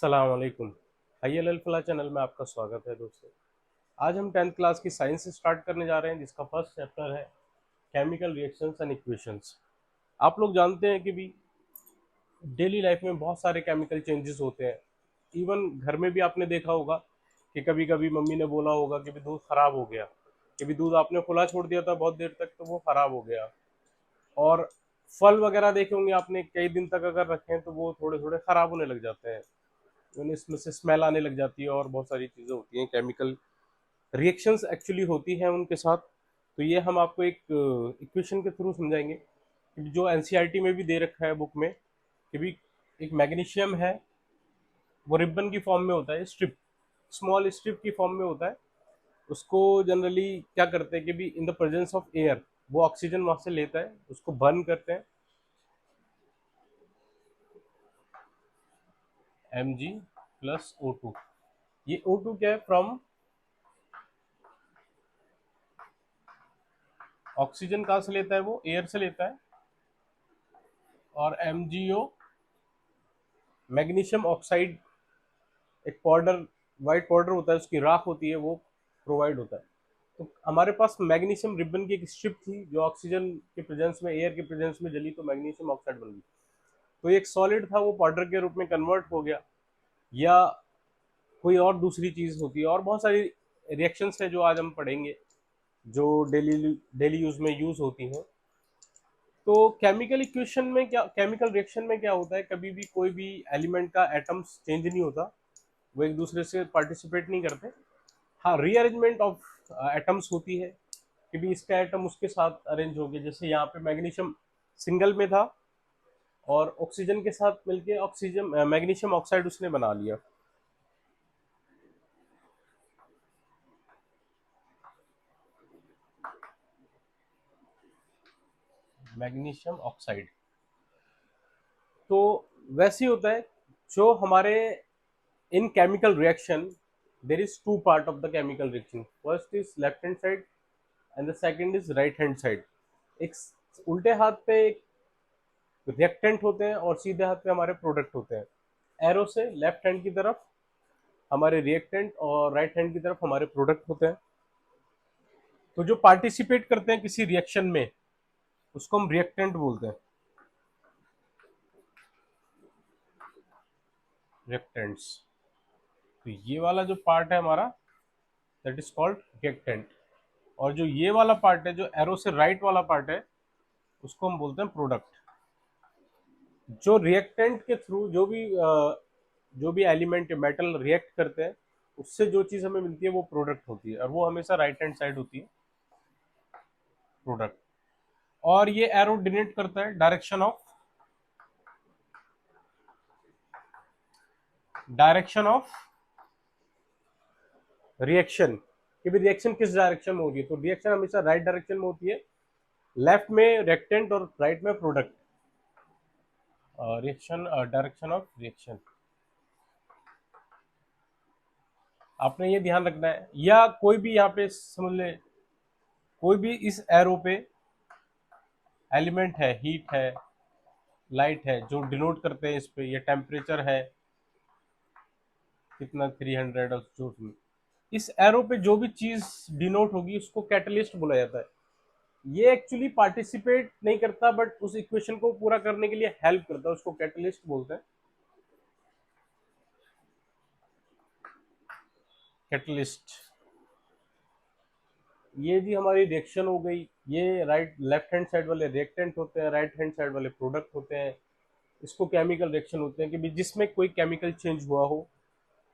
अस्सलाम वालेकुम। ILL फला चैनल में आपका स्वागत है दोस्तों। आज हम 10th क्लास की साइंस स्टार्ट करने जा रहे हैं, जिसका फर्स्ट चैप्टर है केमिकल रिएक्शंस एंड इक्वेशंस। आप लोग जानते हैं कि भी डेली लाइफ में बहुत सारे केमिकल चेंजेस होते हैं। इवन घर में भी आपने देखा होगा कि कभी कभी मम्मी ने बोला होगा कि भी दूध खराब हो गया, कि भी दूध आपने खुला छोड़ दिया था बहुत देर तक तो वो खराब हो गया। और फल वगैरह देखे होंगे आपने, कई दिन तक अगर रखें तो वो थोड़े थोड़े खराब होने लग जाते हैं, यानी इसमें से स्मेल आने लग जाती है और बहुत सारी चीज़ें होती हैं, केमिकल रिएक्शंस एक्चुअली होती हैं उनके साथ। तो ये हम आपको एक इक्वेशन के थ्रू समझाएंगे कि जो एनसीईआरटी में भी दे रखा है बुक में, कि भी एक मैग्नीशियम है, वो रिबन की फॉर्म में होता है, स्ट्रिप, स्मॉल स्ट्रिप की फॉर्म में होता है। उसको जनरली क्या करते हैं कि भी in the presence of air वो ऑक्सीजन वहां से लेता है, उसको बर्न करते हैं, Mg+O2। ये O2 क्या है? फ्रॉम ऑक्सीजन कहाँ से लेता है? वो एयर से लेता है। और MgO मैग्नीशियम ऑक्साइड, एक पाउडर, वाइट पाउडर होता है, उसकी राख होती है, वो प्रोवाइड होता है। तो हमारे पास मैग्नीशियम रिबन की एक स्ट्रिप थी जो ऑक्सीजन के प्रेजेंस में, एयर के प्रेजेंस में जली तो मैग्नीशियम ऑक्साइड बन गई। तो एक सॉलिड था, वो पाउडर के रूप में कन्वर्ट हो गया, या कोई और दूसरी चीज होती है। और बहुत सारी रिएक्शंस है जो आज हम पढ़ेंगे, जो डेली डेली यूज में यूज होती हैं। तो केमिकल इक्वेशन में क्या, केमिकल रिएक्शन में क्या होता है, कभी भी कोई भी एलिमेंट का एटम्स चेंज नहीं होता, वो एक दूसरे से पार्टिसिपेट नहीं करते। हाँ, रीअरेंजमेंट ऑफ एटम्स होती है कि भी इसका एटम उसके साथ अरेंज हो गया। जैसे यहाँ पे मैग्नीशियम सिंगल में था और ऑक्सीजन के साथ मिलके ऑक्सीजन मैग्नीशियम ऑक्साइड उसने बना लिया। मैग्नीशियम ऑक्साइड तो वैसे ही होता है जो हमारे इन chemical reaction, there is two part of the chemical reaction. First is left hand side and the second is right hand side. एक उल्टे हाथ पे एक रिएक्टेंट होते हैं और सीधे हाथ पे हमारे प्रोडक्ट होते हैं। एरो से लेफ्ट हैंड की तरफ हमारे रिएक्टेंट और राइट हैंड की तरफ हमारे प्रोडक्ट होते हैं। तो जो पार्टिसिपेट करते हैं किसी रिएक्शन में, उसको हम रिएक्टेंट बोलते हैं, रिएक्टेंट्स। तो ये वाला जो पार्ट है हमारा, दैट इज कॉल्ड रिएक्टेंट। और जो ये वाला पार्ट है, जो एरो से राइट वाला पार्ट है, उसको हम बोलते हैं प्रोडक्ट। जो रिएक्टेंट के थ्रू जो भी एलिमेंट मेटल रिएक्ट करते हैं, उससे जो चीज हमें मिलती है वो प्रोडक्ट होती है, और वो हमेशा राइट हैंड साइड होती है, प्रोडक्ट। और ये एरो डिनोट करता है डायरेक्शन ऑफ रिएक्शन, कि भी रिएक्शन किस डायरेक्शन में होती है। तो रिएक्शन हमेशा राइट डायरेक्शन में होती है, लेफ्ट में रिएक्टेंट और राइट में product. Reaction, direction of reaction, आपने ये ध्यान रखना है। या कोई भी यहाँ पे समझ ले, कोई भी इस एरो पे एलिमेंट है, हीट है, लाइट है, जो डिनोट करते हैं इस पे, ये टेम्परेचर है कितना 300, और जो इस एरो पे जो भी चीज डिनोट होगी उसको कैटलिस्ट बोला जाता है। ये एक्चुअली पार्टिसिपेट नहीं करता, बट उस इक्वेशन को पूरा करने के लिए हेल्प करता है, उसको कैटलिस्ट बोलते हैं, कैटलिस्ट। ये जी हमारी रिएक्शन हो गई। ये राइट लेफ्ट हैंड साइड वाले रिएक्टेंट होते हैं, राइट हैंड साइड वाले प्रोडक्ट होते हैं। इसको केमिकल रिएक्शन होते हैं कि जिसमें कोई केमिकल चेंज हुआ हो,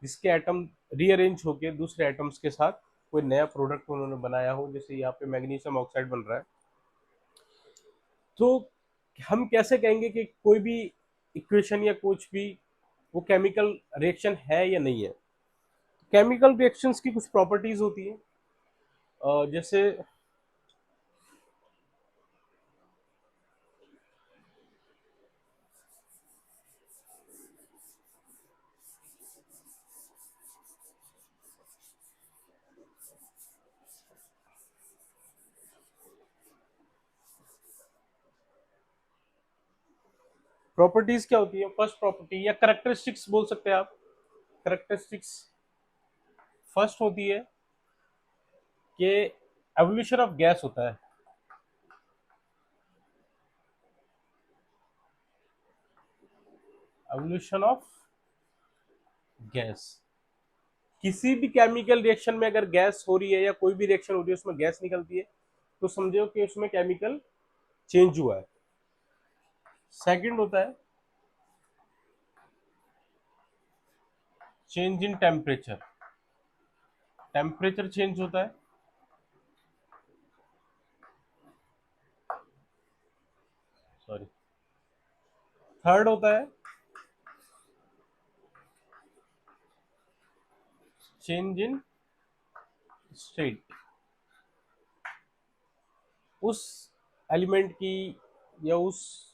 जिसके एटम रीअरेंज होके दूसरे एटम्स के साथ कोई नया प्रोडक्ट उन्होंने बनाया हो। जैसे यहाँ पे मैग्नीशियम ऑक्साइड बन रहा है, तो हम कैसे कहेंगे कि कोई भी इक्वेशन या कुछ भी वो केमिकल रिएक्शन है या नहीं है। केमिकल रिएक्शंस की कुछ प्रॉपर्टीज होती है, जैसे प्रॉपर्टीज क्या होती है। फर्स्ट प्रॉपर्टी या करेक्टरिस्टिक्स बोल सकते हैं आप, करेक्टरिस्टिक्स फर्स्ट होती है कि एवोल्यूशन ऑफ गैस होता है। एवोल्यूशन ऑफ गैस, किसी भी केमिकल रिएक्शन में अगर गैस हो रही है या कोई भी रिएक्शन हो रही है उसमें गैस निकलती है तो समझो कि उसमें केमिकल चेंज हुआ है। सेकंड होता है change in temperature, temperature change होता है। सॉरी, थर्ड होता है चेंज इन स्टेट, उस एलिमेंट की या उस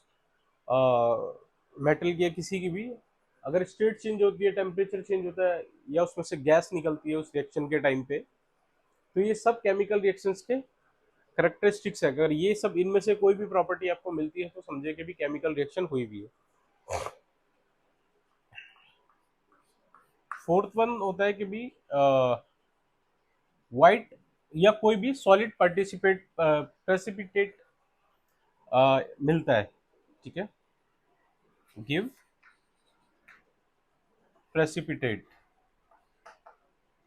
मेटल की या किसी की भी अगर स्टेट चेंज होती है, टेम्परेचर चेंज होता है या उसमें से गैस निकलती है उस रिएक्शन के टाइम पे, तो ये सब केमिकल रिएक्शंस के करेक्टरिस्टिक्स है। अगर ये सब इनमें से कोई भी प्रॉपर्टी आपको मिलती है तो समझिए कि भी केमिकल रिएक्शन हुई भी है। फोर्थ वन होता है कि भी व्हाइट या कोई भी सॉलिड पार्टिसिपेट प्रेसिपिटेट मिलता है, ठीक है, गिव प्रेसिपिटेट,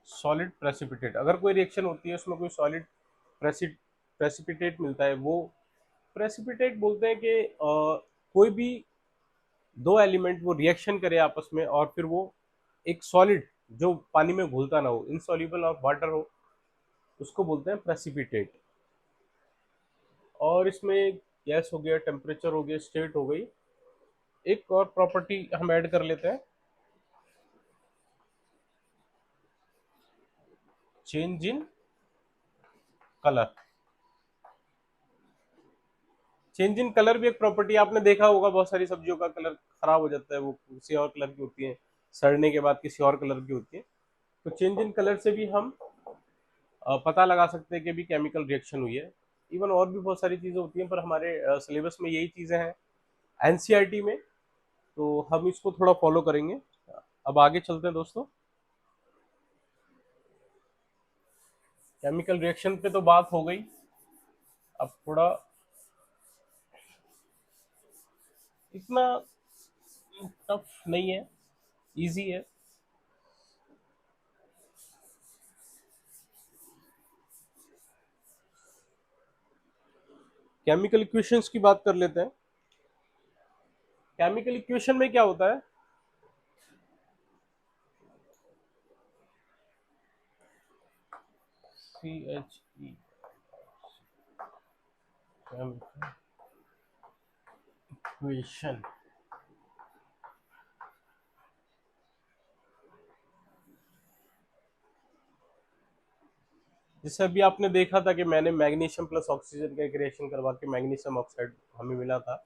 सॉलिड प्रेसिपिटेट। अगर कोई रिएक्शन होती है उसमें कोई सॉलिड प्रेसिपिटेट मिलता है, वो प्रेसिपिटेट बोलते हैं कि कोई भी दो एलिमेंट वो रिएक्शन करे आपस में और फिर वो एक सॉलिड जो पानी में घुलता ना हो, इनसॉल्युबल ऑफ वाटर हो, उसको बोलते हैं प्रेसिपिटेट। और इसमें गैस हो गया, टेम्परेचर हो गया, स्टेट हो गई, एक और प्रॉपर्टी हम ऐड कर लेते हैं, change in colour. Change in colour भी एक प्रॉपर्टी, आपने देखा होगा बहुत सारी सब्जियों का कलर खराब हो जाता है, वो किसी और कलर की होती है, सड़ने के बाद किसी और कलर की होती है। तो चेंज इन कलर से भी हम पता लगा सकते हैं कि भी केमिकल रिएक्शन हुई है। इवन और भी बहुत सारी चीजें होती हैं पर हमारे सिलेबस में यही चीजें हैं एनसीईआरटी में, तो हम इसको थोड़ा फॉलो करेंगे। अब आगे चलते हैं दोस्तों। केमिकल रिएक्शन पे तो बात हो गई, अब थोड़ा इतना टफ नहीं है, इजी है। केमिकल इक्वेशंस की बात कर लेते हैं। केमिकल इक्वेशन में क्या होता है, CHE इक्वेशन, जैसे अभी आपने देखा था कि मैंने मैग्नीशियम प्लस ऑक्सीजन का एक रिएक्शन करवा के मैग्नीशियम ऑक्साइड हमें मिला था।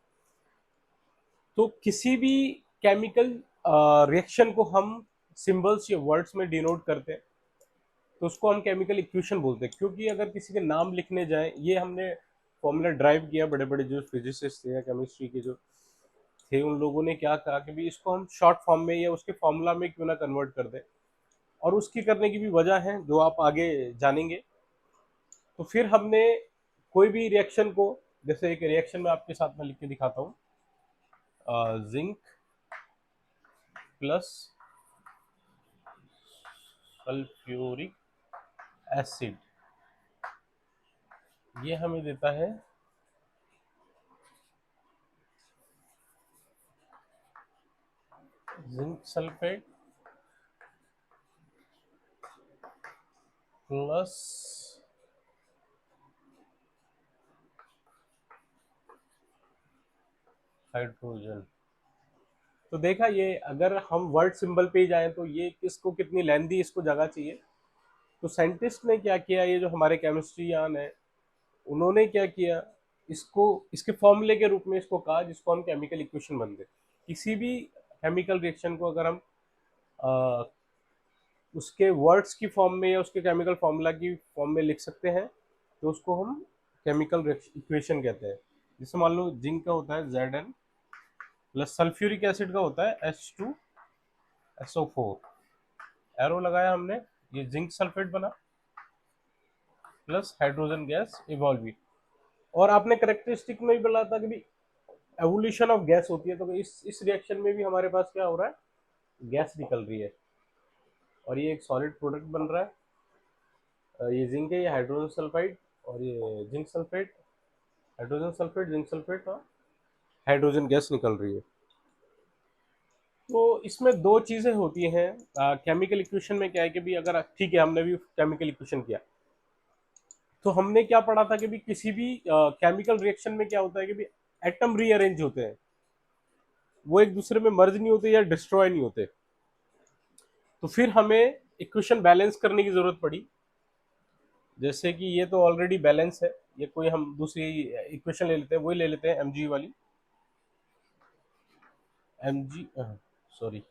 तो किसी भी केमिकल रिएक्शन को हम सिंबल्स या वर्ड्स में डिनोट करते हैं तो उसको हम केमिकल इक्वेशन बोलते हैं। क्योंकि अगर किसी के नाम लिखने जाए, ये हमने फॉर्मूला ड्राइव किया, बड़े बड़े जो फिजिसिस्ट थे या केमिस्ट्री के जो थे उन लोगों ने क्या कहा कि भी इसको हम शॉर्ट फॉर्म में या उसके फॉर्मूला में क्यों ना कन्वर्ट कर दें, और उसकी करने की भी वजह है जो आप आगे जानेंगे। तो फिर हमने कोई भी रिएक्शन को, जैसे एक रिएक्शन में आपके साथ में लिख के दिखाता हूँ, जिंक प्लस सल्फ्यूरिक एसिड, ये हमें देता है जिंक सल्फेट प्लस हाइड्रोजन। तो देखा, ये अगर हम वर्ड सिंबल पे ही जाएं तो ये किसको कितनी लेंदी इसको जगह चाहिए। तो साइंटिस्ट ने क्या किया, ये जो हमारे केमिस्ट्रियन है उन्होंने क्या किया, इसको इसके फॉर्मूले के रूप में इसको कहा जिसको हम केमिकल इक्वेशन बन दे। किसी भी केमिकल रिएक्शन को अगर हम आ, उसके वर्ड्स की फॉर्म में या उसके केमिकल फॉर्मूला की फॉर्म में लिख सकते हैं तो उसको हम केमिकल इक्वेशन कहते हैं। जैसे मान लो जिंक का होता है Zn प्लस सल्फ्यूरिक एसिड का होता है H2SO4। एरो लगाया हमने, ये जिंक सल्फेट बना प्लस हाइड्रोजन गैस इवॉल्व हुई। और आपने करेक्टरिस्टिक में भी बोला था कि भी एवोल्यूशन ऑफ गैस होती है, तो इस रिएक्शन में भी हमारे पास क्या हो रहा है, गैस निकल रही है और ये एक सॉलिड प्रोडक्ट बन रहा है। ये जिंक है, ये हाइड्रोजन सल्फाइड और ये zinc sulphate, hydrogen sulphate, zinc sulphate और हाइड्रोजन गैस निकल रही है। तो इसमें दो चीजें होती हैं केमिकल इक्वेशन में। क्या है कि भी अगर ठीक है हमने भी केमिकल इक्वेशन किया, तो हमने क्या पढ़ा था कि भी किसी भी केमिकल रिएक्शन में क्या होता है कि भी एटम रीअरेंज होते हैं, वो एक दूसरे में मर्ज नहीं होते या डिस्ट्रॉय नहीं होते। तो फिर हमें इक्वेशन बैलेंस करने की जरूरत पड़ी। जैसे कि ये तो ऑलरेडी बैलेंस है, ये कोई हम दूसरी इक्वेशन ले लेते हैं, वही ले लेते हैं एम जी वाली, एम जी, सॉरी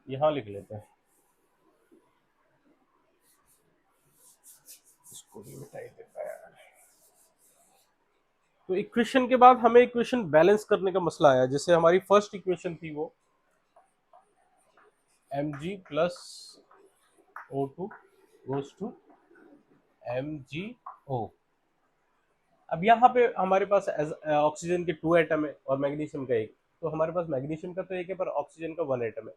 यहाँ लिख लेते हैं, इसको भी मिटाई देता है। तो इक्वेशन के बाद हमें इक्वेशन बैलेंस करने का मसला आया। जैसे हमारी फर्स्ट इक्वेशन थी वो M G plus O two goes to M G O. अब यहाँ पे हमारे पास ऑक्सीजन के 2 एटम है और मैग्नीशियम का एक, तो हमारे पास मैग्नीशियम का तो एक है पर ऑक्सीजन का 1 एटम है,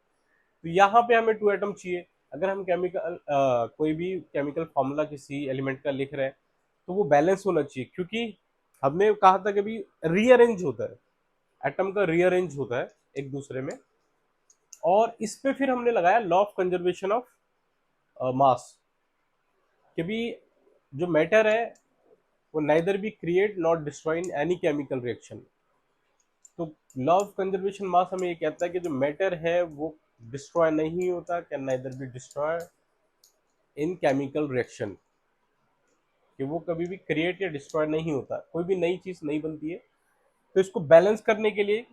तो यहाँ पे हमें 2 एटम चाहिए। अगर हम केमिकल कोई भी केमिकल फॉर्मूला किसी एलिमेंट का लिख रहे हैं तो वो बैलेंस होना चाहिए, क्योंकि हमने कहा था कि भी रीअरेंज होता है, एटम का रीअरेंज होता है एक दूसरे में। और इस पे फिर हमने लगाया लॉ ऑफ कंजर्वेशन ऑफ मास, कि भी जो मैटर है वो neither be create not destroy in any chemical reaction. तो लॉ ऑफ कंजर्वेशन मास हमें ये कहता है कि जो मैटर है वो डिस्ट्रॉय नहीं होता, can neither be destroy in chemical reaction, कि वो कभी भी क्रिएट या डिस्ट्रॉय नहीं होता, कोई भी नई चीज नहीं बनती है। तो इसको बैलेंस करने के लिए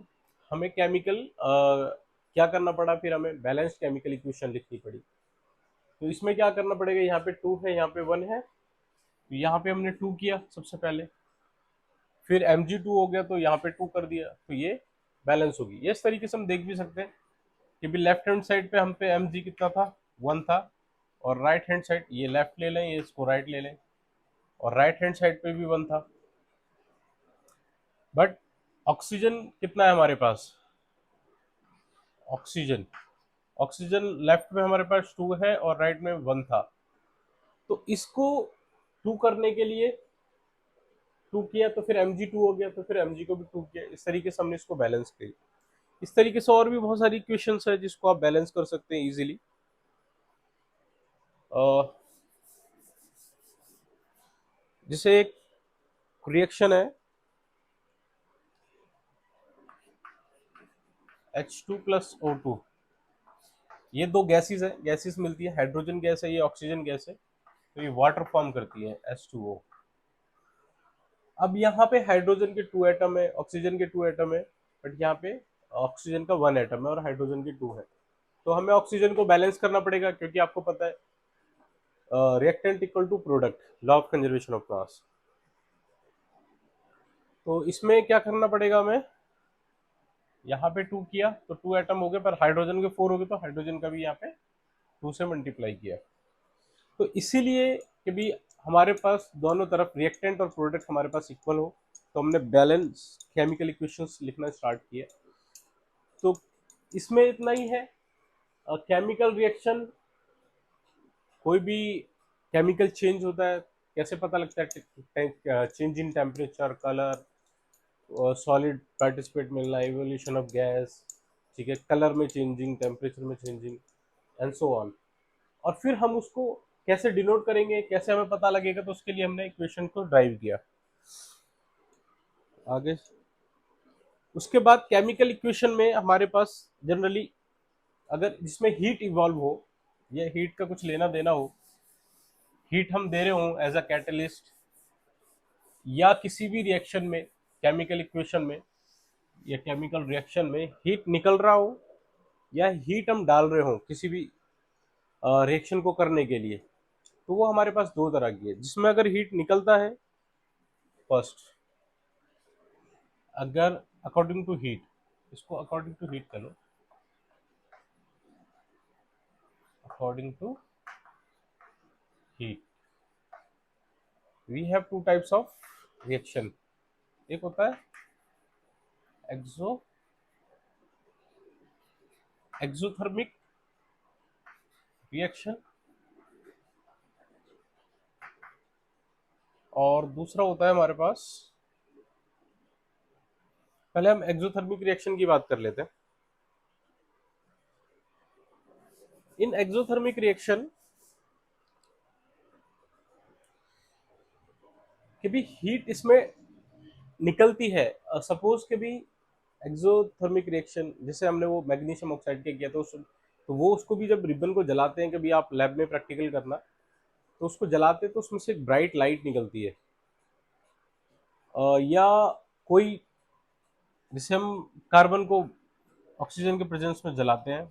हमें केमिकल क्या करना पड़ा, फिर हमें बैलेंस्ड केमिकल इक्वेशन लिखनी पड़ी। तो इसमें क्या करना पड़ेगा, यहाँ पे 2 है, यहाँ पे 1 है, तो यहाँ पे हमने 2 किया सबसे पहले, फिर Mg2 हो गया तो यहाँ पे 2 कर दिया, तो ये बैलेंस होगी। ये इस तरीके से हम देख भी सकते हैं कि भी लेफ्ट हैंड साइड पे हम पे Mg कितना था, 1 था, और राइट हैंड साइड ये लेफ्ट ले लें, ये इसको राइट ले लें, और राइट हैंड साइड पे भी 1 था। बट ऑक्सीजन कितना है हमारे पास, ऑक्सीजन ऑक्सीजन लेफ्ट में हमारे पास 2 है और राइट में 1 था। तो इसको 2 करने के लिए 2 किया तो फिर Mg2 हो गया, तो फिर Mg को भी 2 किया, इस तरीके से हमने इसको बैलेंस किया। इस तरीके से और भी बहुत सारी इक्वेशंस है जिसको आप बैलेंस कर सकते हैं इजीली। जैसे एक रिएक्शन है H2 प्लस O2, ये दो गैसेस है, गैसेस मिलती है, हाइड्रोजन गैस है, ये ऑक्सीजन गैस है, तो ये वाटर फॉर्म करती है H2O। अब यहाँ पे हाइड्रोजन के 2 एटम है, ऑक्सीजन के 2 एटम है, बट यहाँ पे ऑक्सीजन का 1 एटम है और हाइड्रोजन के 2 है। तो हमें ऑक्सीजन को बैलेंस करना पड़ेगा, क्योंकि आपको पता है reactant equal to product, law of conservation of mass. तो इसमें क्या करना पड़ेगा हमें, यहाँ पे 2 किया तो 2 एटम हो गए, पर हाइड्रोजन के 4 हो गए, तो हाइड्रोजन का भी यहाँ पे 2 से मल्टीप्लाई किया। तो इसीलिए कि भी हमारे पास दोनों तरफ रिएक्टेंट और प्रोडक्ट हमारे पास इक्वल हो, तो हमने बैलेंस केमिकल इक्वेशंस लिखना स्टार्ट किया। तो इसमें इतना ही है। केमिकल रिएक्शन, कोई भी केमिकल चेंज होता है, कैसे पता लगता है, change in temperature, colour, solid participate मिलना, इवोल्यूशन ऑफ गैस, ठीक है, कलर में चेंजिंग, टेम्परेचर में चेंजिंग, एंड सो ऑन। और फिर हम उसको कैसे डिनोट करेंगे, कैसे हमें पता लगेगा, तो उसके लिए हमने इक्वेशन को ड्राइव किया आगे। उसके बाद केमिकल इक्वेशन में हमारे पास जनरली अगर जिसमें हीट इवॉल्व हो या हीट का कुछ लेना देना हो, हीट हम दे रहे हो एज अ कैटलिस्ट, या किसी भी रिएक्शन में, केमिकल इक्वेशन में या केमिकल रिएक्शन में हीट निकल रहा हो या हीट हम डाल रहे हो किसी भी रिएक्शन को करने के लिए, तो वो हमारे पास दो तरह की है। जिसमें अगर हीट निकलता है, फर्स्ट, अगर अकॉर्डिंग टू हीट, इसको अकॉर्डिंग टू हीट कर लो, according to heat. We have two types of reaction, एक होता है एक्सो एक्सोथर्मिक रिएक्शन, और दूसरा होता है हमारे पास, पहले हम एक्सोथर्मिक रिएक्शन की बात कर लेते हैं। इन एक्सोथर्मिक रिएक्शन कि भी हीट इसमें निकलती है। सपोज के भी एक्सोथर्मिक रिएक्शन जैसे हमने वो मैग्नीशियम ऑक्साइड के किया तो वो उसको भी जब रिबन को जलाते हैं, कभी आप लैब में प्रैक्टिकल करना, तो उसको जलाते हैं तो उसमें से एक ब्राइट लाइट निकलती है। या कोई, जैसे हम कार्बन को ऑक्सीजन के प्रेजेंस में जलाते हैं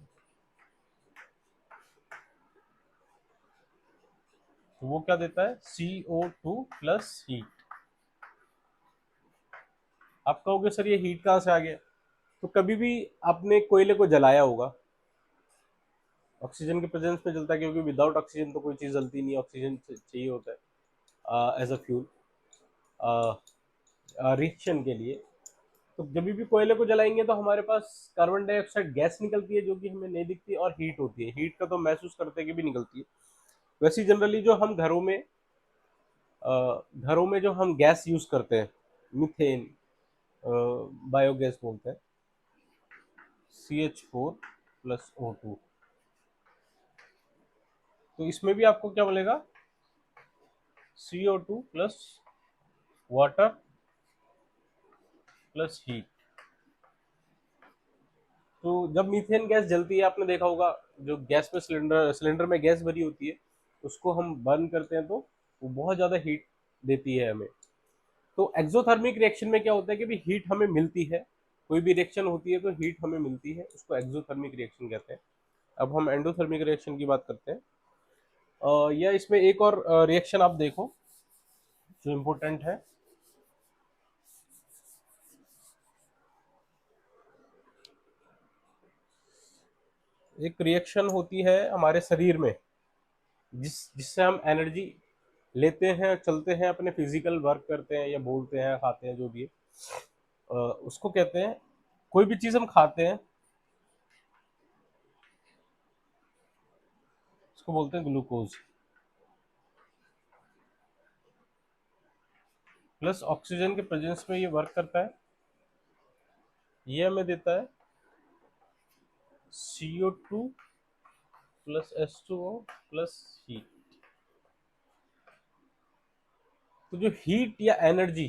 तो वो क्या देता है, CO2 प्लस हीट। आप कहोगे सर ये हीट कहाँ से आ गया, तो कभी भी आपने कोयले को जलाया होगा, ऑक्सीजन के प्रेजेंस में जलता है क्योंकि विदाउट ऑक्सीजन तो कोई चीज़ जलती नहीं, ऑक्सीजन चाहिए होता है एज अ फ्यूल रिएक्शन के लिए। तो जब भी कोयले को जलाएंगे तो हमारे पास कार्बन डाइऑक्साइड गैस निकलती है जो कि हमें नहीं दिखती, और हीट होती है। हीट का तो महसूस करते हैं कि भी निकलती है। वैसे जनरली जो हम घरों में जो हम गैस यूज करते हैं, मीथेन, बायोगैस बोलते हैं, CH4 प्लस O2, तो इसमें भी आपको क्या मिलेगा, CO2 plus water plus heat. तो जब मीथेन गैस जलती है, आपने देखा होगा जो गैस में सिलेंडर में गैस भरी होती है, उसको हम बर्न करते हैं तो वो बहुत ज़्यादा हीट देती है हमें। तो एक्सोथर्मिक रिएक्शन में क्या होता है कि भी हीट हमें मिलती है, कोई भी रिएक्शन होती है तो हीट हमें मिलती है, उसको एक्सोथर्मिक रिएक्शन कहते हैं। अब हम एंडोथर्मिक रिएक्शन की बात करते हैं। या इसमें एक और रिएक्शन आप देखो जो इम्पोर्टेंट है, एक रिएक्शन होती है हमारे शरीर में जिससे हम एनर्जी लेते हैं, चलते हैं, अपने फिजिकल वर्क करते हैं या बोलते हैं, खाते हैं, जो भी है, उसको कहते हैं, कोई भी चीज हम खाते हैं उसको बोलते हैं ग्लूकोज। प्लस ऑक्सीजन के प्रेजेंस में ये वर्क करता है, ये हमें देता है CO2 plus H2O plus heat. तो जो हीट या एनर्जी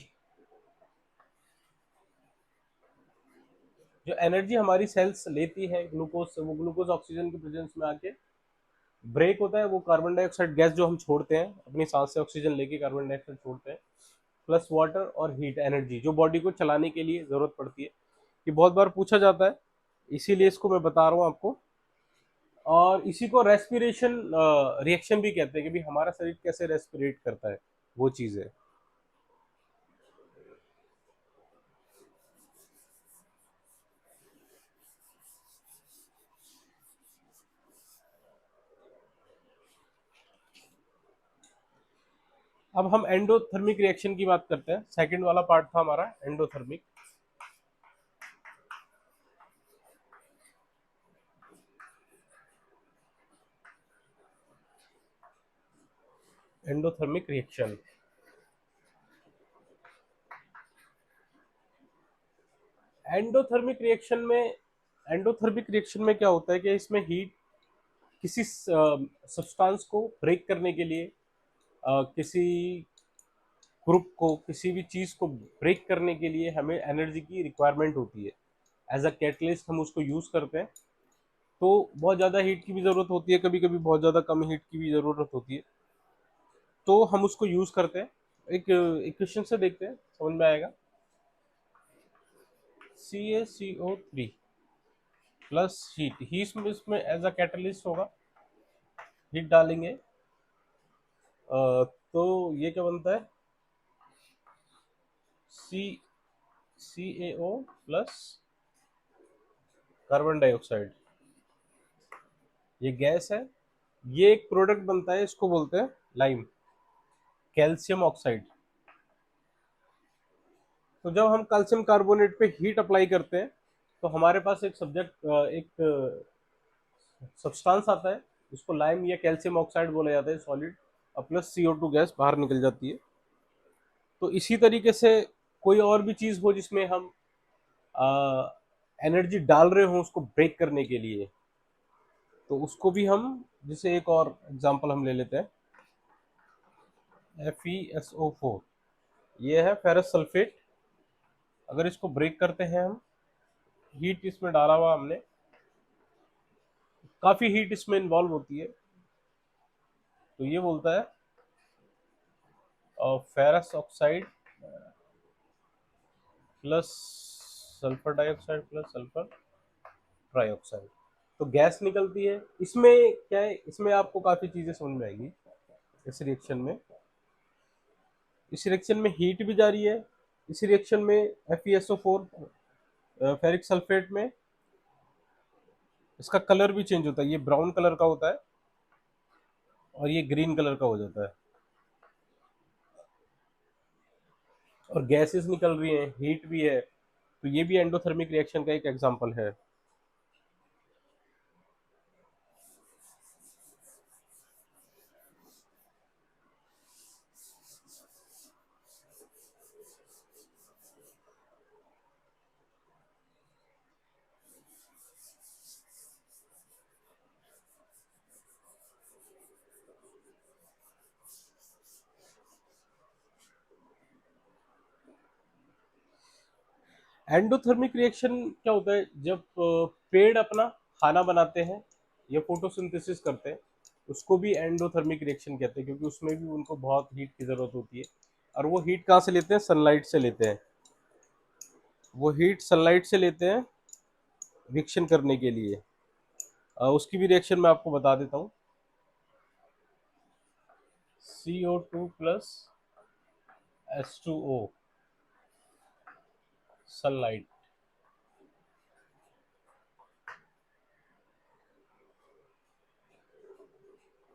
हमारी सेल्स लेती है ग्लूकोज से, वो ग्लूकोज ऑक्सीजन के प्रेजेंस में आके ब्रेक होता है, वो कार्बन डाइऑक्साइड गैस जो हम छोड़ते हैं अपनी सांस से, ऑक्सीजन लेके कार्बन डाइऑक्साइड छोड़ते हैं, प्लस वाटर और हीट एनर्जी जो बॉडी को चलाने के लिए जरूरत पड़ती है। ये बहुत बार पूछा जाता है, इसीलिए इसको मैं बता रहा हूँ आपको। और इसी को रेस्पिरेशन रिएक्शन भी कहते हैं कि भी हमारा शरीर कैसे रेस्पिरेट करता है, वो चीज है। अब हम एंडोथर्मिक रिएक्शन की बात करते हैं, सेकंड वाला पार्ट था हमारा endothermic. Endothermic reaction, endothermic reaction में एंडोथर्मिक रिएक्शन में क्या होता है कि इसमें हीट किसी सब्सटेंस को ब्रेक करने के लिए, किसी ग्रुप को, किसी भी चीज को ब्रेक करने के लिए हमें एनर्जी की रिक्वायरमेंट होती है। एज अ कैटलिस्ट हम उसको यूज करते हैं, तो बहुत ज़्यादा हीट की भी ज़रूरत होती है, कभी कभी बहुत ज़्यादा कम हीट की भी ज़रूरत होती है, तो हम उसको यूज़ करते हैं। एक इक्वेशन से देखते हैं, समझ में आएगा। CaCO3 प्लस हीट, हीट में इसमें एज अ कैटलिस्ट होगा, हीट डालेंगे, तो ये क्या बनता है, सी CaO प्लस कार्बन डाइऑक्साइड, ये गैस है। ये एक प्रोडक्ट बनता है, इसको बोलते हैं लाइम, कैल्शियम ऑक्साइड। तो जब हम कैल्शियम कार्बोनेट पे हीट अप्लाई करते हैं तो हमारे पास एक सब्सटेंस आता है, इसको लाइम या कैल्शियम ऑक्साइड बोला जाता है, सॉलिड, और प्लस CO2 गैस बाहर निकल जाती है। तो इसी तरीके से कोई और भी चीज हो जिसमें हम एनर्जी डाल रहे हो उसको ब्रेक करने के लिए, तो उसको भी हम, जैसे एक और एग्जांपल हम ले लेते हैं, FeSO4, ये है फेरस सल्फेट। अगर इसको ब्रेक करते हैं हम, हीट इसमें डाला हुआ हमने, काफी हीट इसमें इन्वॉल्व होती है, तो ये बोलता है ferrous oxide plus sulphur dioxide plus sulphur trioxide, तो गैस निकलती है। इसमें क्या है, इसमें आपको काफी चीजें समझ में आएगी। इस रिएक्शन में, इस रिएक्शन में हीट भी जारी है। इस रिएक्शन में FeSO4 फेरिक सल्फेट में इसका कलर भी चेंज होता है, ये ब्राउन कलर का होता है और ये ग्रीन कलर का हो जाता है, और गैसेस निकल रही हैं, हीट भी है, तो ये भी एंडोथर्मिक रिएक्शन का एक एग्जांपल है। एंडोथर्मिक रिएक्शन क्या होता है, जब पेड़ अपना खाना बनाते हैं या फोटोसिंथेसिस करते हैं, उसको भी एंडोथर्मिक रिएक्शन कहते हैं, क्योंकि उसमें भी उनको बहुत हीट की जरूरत होती है। और वो हीट कहाँ से लेते हैं, सनलाइट से लेते हैं, वो हीट सनलाइट से लेते हैं रिएक्शन करने के लिए। उसकी भी रिएक्शन मैं आपको बता देता हूँ। CO2 प्लस H2O, सनलाइट,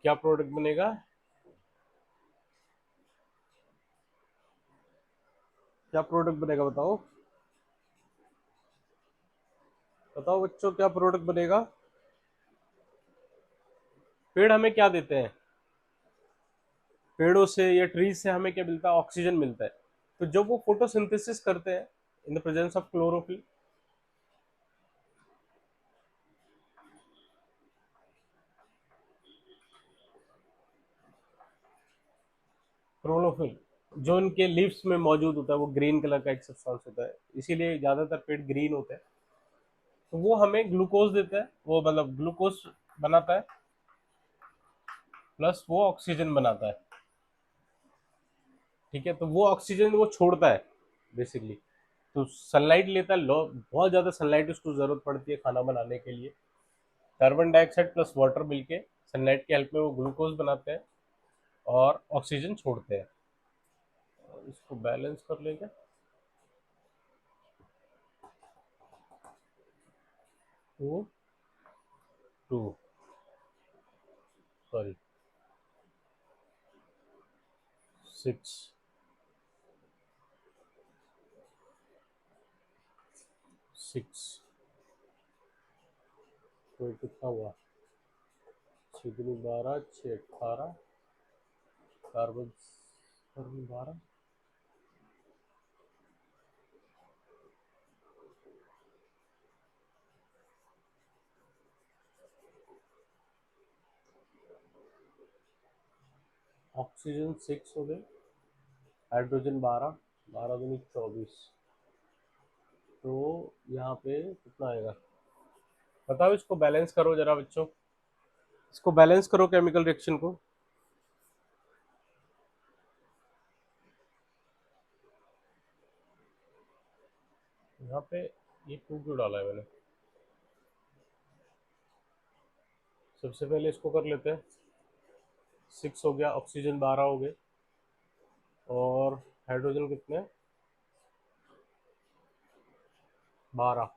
क्या प्रोडक्ट बनेगा, क्या प्रोडक्ट बनेगा बताओ, बताओ बच्चों, क्या प्रोडक्ट बनेगा। पेड़ हमें क्या देते हैं, पेड़ों से या ट्रीज से हमें क्या मिलता है, ऑक्सीजन मिलता है। तो जब वो फोटोसिंथेसिस करते हैं in the presence of chlorophyll, chlorophyll जो इनके लीव्स में मौजूद होता है, वो ग्रीन कलर का एक सब्सटेंस होता है, इसीलिए ज्यादातर पेड़ ग्रीन होते हैं। तो वो हमें ग्लूकोज देता है, वो मतलब ग्लूकोज बनाता है, प्लस वो ऑक्सीजन बनाता है। ठीक है, तो वो ऑक्सीजन वो छोड़ता है बेसिकली। तो सनलाइट लेता है, लो बहुत ज़्यादा सनलाइट उसको ज़रूरत पड़ती है खाना बनाने के लिए। कार्बन डाइऑक्साइड प्लस वाटर मिलके सनलाइट की हेल्प में वो ग्लूकोज बनाते हैं और ऑक्सीजन छोड़ते हैं। इसको बैलेंस कर लेंगे, 2 2, सॉरी 6, 6, तो कितना हुआ, 6 × 12 6 18, कार्बन कार्बन 12, ऑक्सीजन 6 हो गए, हाइड्रोजन 12, 12 × 24, तो यहाँ पे कितना आएगा बताओ। इसको बैलेंस करो जरा बच्चों, इसको बैलेंस करो केमिकल रिएक्शन को। यहाँ पे ये 2 क्यों डाला है मैंने, सबसे पहले इसको कर लेते हैं। 6 हो गया, ऑक्सीजन 12 हो गए, और हाइड्रोजन कितने, 12,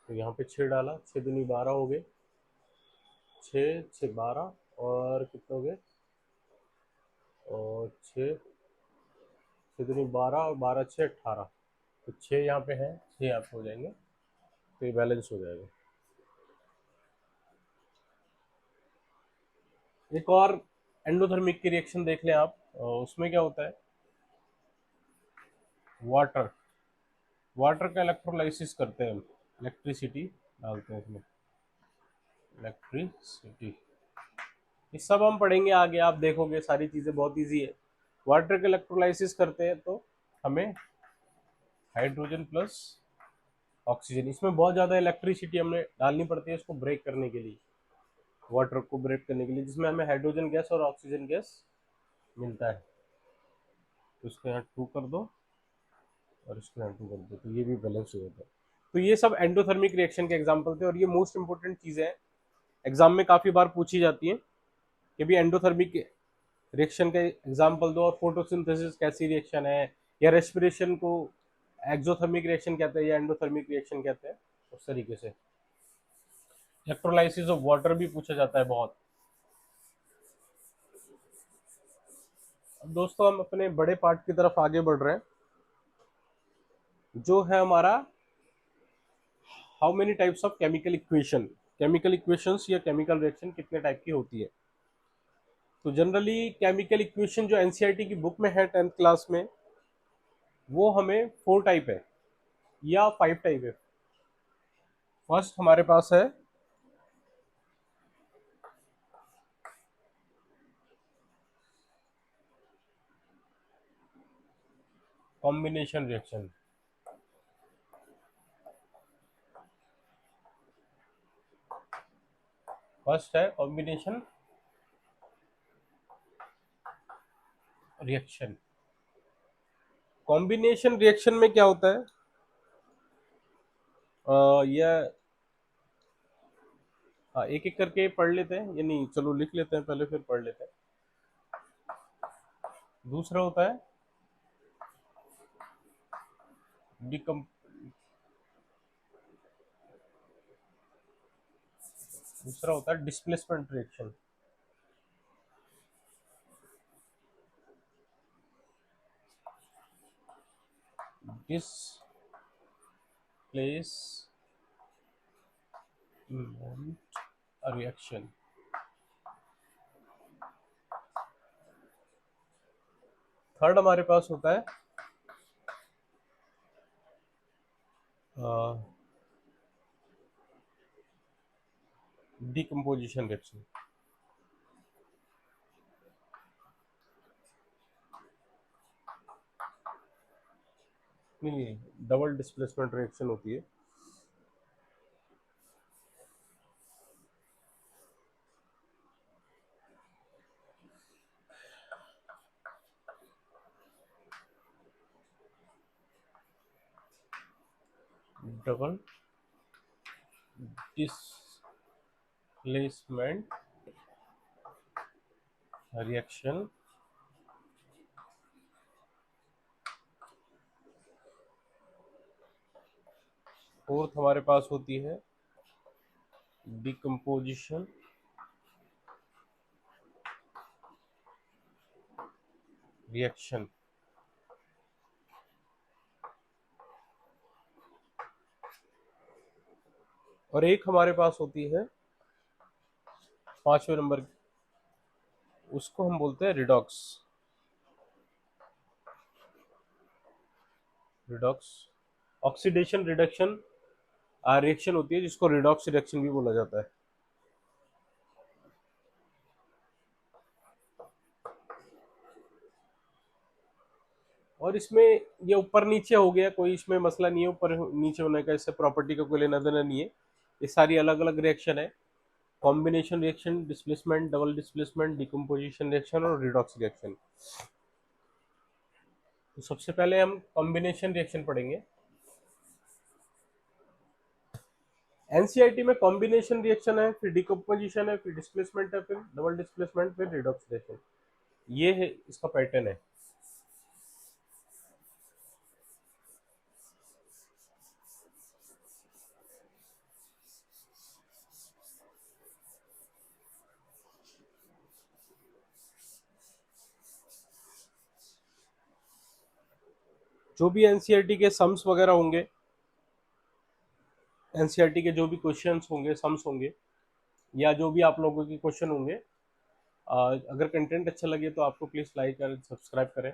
तो यहाँ पे 6 डाला, 6 दूनी 12 हो गए, 6 6 12, और कितने हो गए, और 6 6 दूनी 12 और 12 6 18। तो 6 यहाँ पे है, 6 यहाँ पे हो जाएंगे, तो ये बैलेंस हो जाएगा। एक और एंडोथर्मिक की रिएक्शन देख लें आप, उसमें क्या होता है, वाटर वाटर का इलेक्ट्रोलाइसिस करते हैं हम, इलेक्ट्रिसिटी डालते हैं इसमें, इलेक्ट्रिसिटी। ये सब हम पढ़ेंगे आगे, आप देखोगे सारी चीज़ें बहुत इजी है। वाटर का इलेक्ट्रोलाइसिस करते हैं तो हमें हाइड्रोजन प्लस ऑक्सीजन, इसमें बहुत ज़्यादा इलेक्ट्रिसिटी हमें डालनी पड़ती है इसको ब्रेक करने के लिए, वाटर को ब्रेक करने के लिए, जिसमें हमें हाइड्रोजन गैस और ऑक्सीजन गैस मिलता है। तो इसको यहाँ 2 कर दो और इसको यहाँ 2 कर दो, तो ये भी बैलेंस हो जाता है। तो ये सब एंडोथर्मिक रिएक्शन के एग्जाम्पल थे, और ये मोस्ट इंपॉर्टेंट चीज़ें हैं, एग्जाम में काफ़ी बार पूछी जाती हैं कि भी एंडोथर्मिक रिएक्शन के एग्जाम्पल दो, और फोटोसिंथेसिस कैसी रिएक्शन है, या रेस्पिरेशन को एक्सोथर्मिक रिएक्शन कहते हैं या एंडोथर्मिक रिएक्शन कहते हैं, उस तरीके से। इलेक्ट्रोलाइसिस ऑफ वाटर भी पूछा जाता है बहुत। अब दोस्तों हम अपने बड़े पार्ट की तरफ आगे बढ़ रहे हैं, जो है हमारा how many types of chemical equation, chemical equations या केमिकल रिएक्शन कितने टाइप की होती है। तो जनरली केमिकल इक्वेशन जो एनसीईआरटी की बुक में है 10th क्लास में, वो हमें 4 टाइप है या 5 टाइप है। फर्स्ट हमारे पास है कॉम्बिनेशन रिएक्शन। फर्स्ट है कॉम्बिनेशन रिएक्शन। कॉम्बिनेशन रिएक्शन में क्या होता है, यह हाँ एक एक करके पढ़ लेते हैं, यानी चलो लिख लेते हैं पहले फिर पढ़ लेते हैं। दूसरा होता है डिकम दूसरा होता है displacement reaction. Displacement reaction. Third हमारे पास होता है डिकम्पोजिशन रिएक्शन। नहीं, डबल डिस्प्लेसमेंट रिएक्शन होती है। डबल डिस्प्लेसमेंट रिएक्शन फोर्थ हमारे पास होती है डिकम्पोजिशन रिएक्शन। और एक हमारे पास होती है 5वें नंबर की, उसको हम बोलते हैं redox. Redox oxidation reduction reaction होती है, जिसको रिडॉक्स रिएक्शन भी बोला जाता है। और इसमें ये ऊपर नीचे हो गया, कोई इसमें मसला नहीं है ऊपर नीचे होने का, इससे प्रॉपर्टी का कोई लेना देना नहीं है। ये सारी अलग अलग रिएक्शन है, combination reaction, displacement, double displacement, decomposition reaction और रिडॉक्स रिएक्शन। तो सबसे पहले हम कॉम्बिनेशन रिएक्शन पढ़ेंगे। एनसीईआरटी में कॉम्बिनेशन रिएक्शन है, फिर डिकम्पोजिशन है, फिर डिस्प्लेसमेंट है, फिर डबल डिस्प्लेसमेंट, फिर रिडॉक्स रिएक्शन। ये है इसका पैटर्न है। जो भी एनसीईआरटी के सम्स वगैरह होंगे, एनसीईआरटी के जो भी क्वेश्चंस होंगे, सम्स होंगे, या जो भी आप लोगों के क्वेश्चन होंगे, अगर कंटेंट अच्छा लगे तो आपको प्लीज़ लाइक और सब्सक्राइब करें।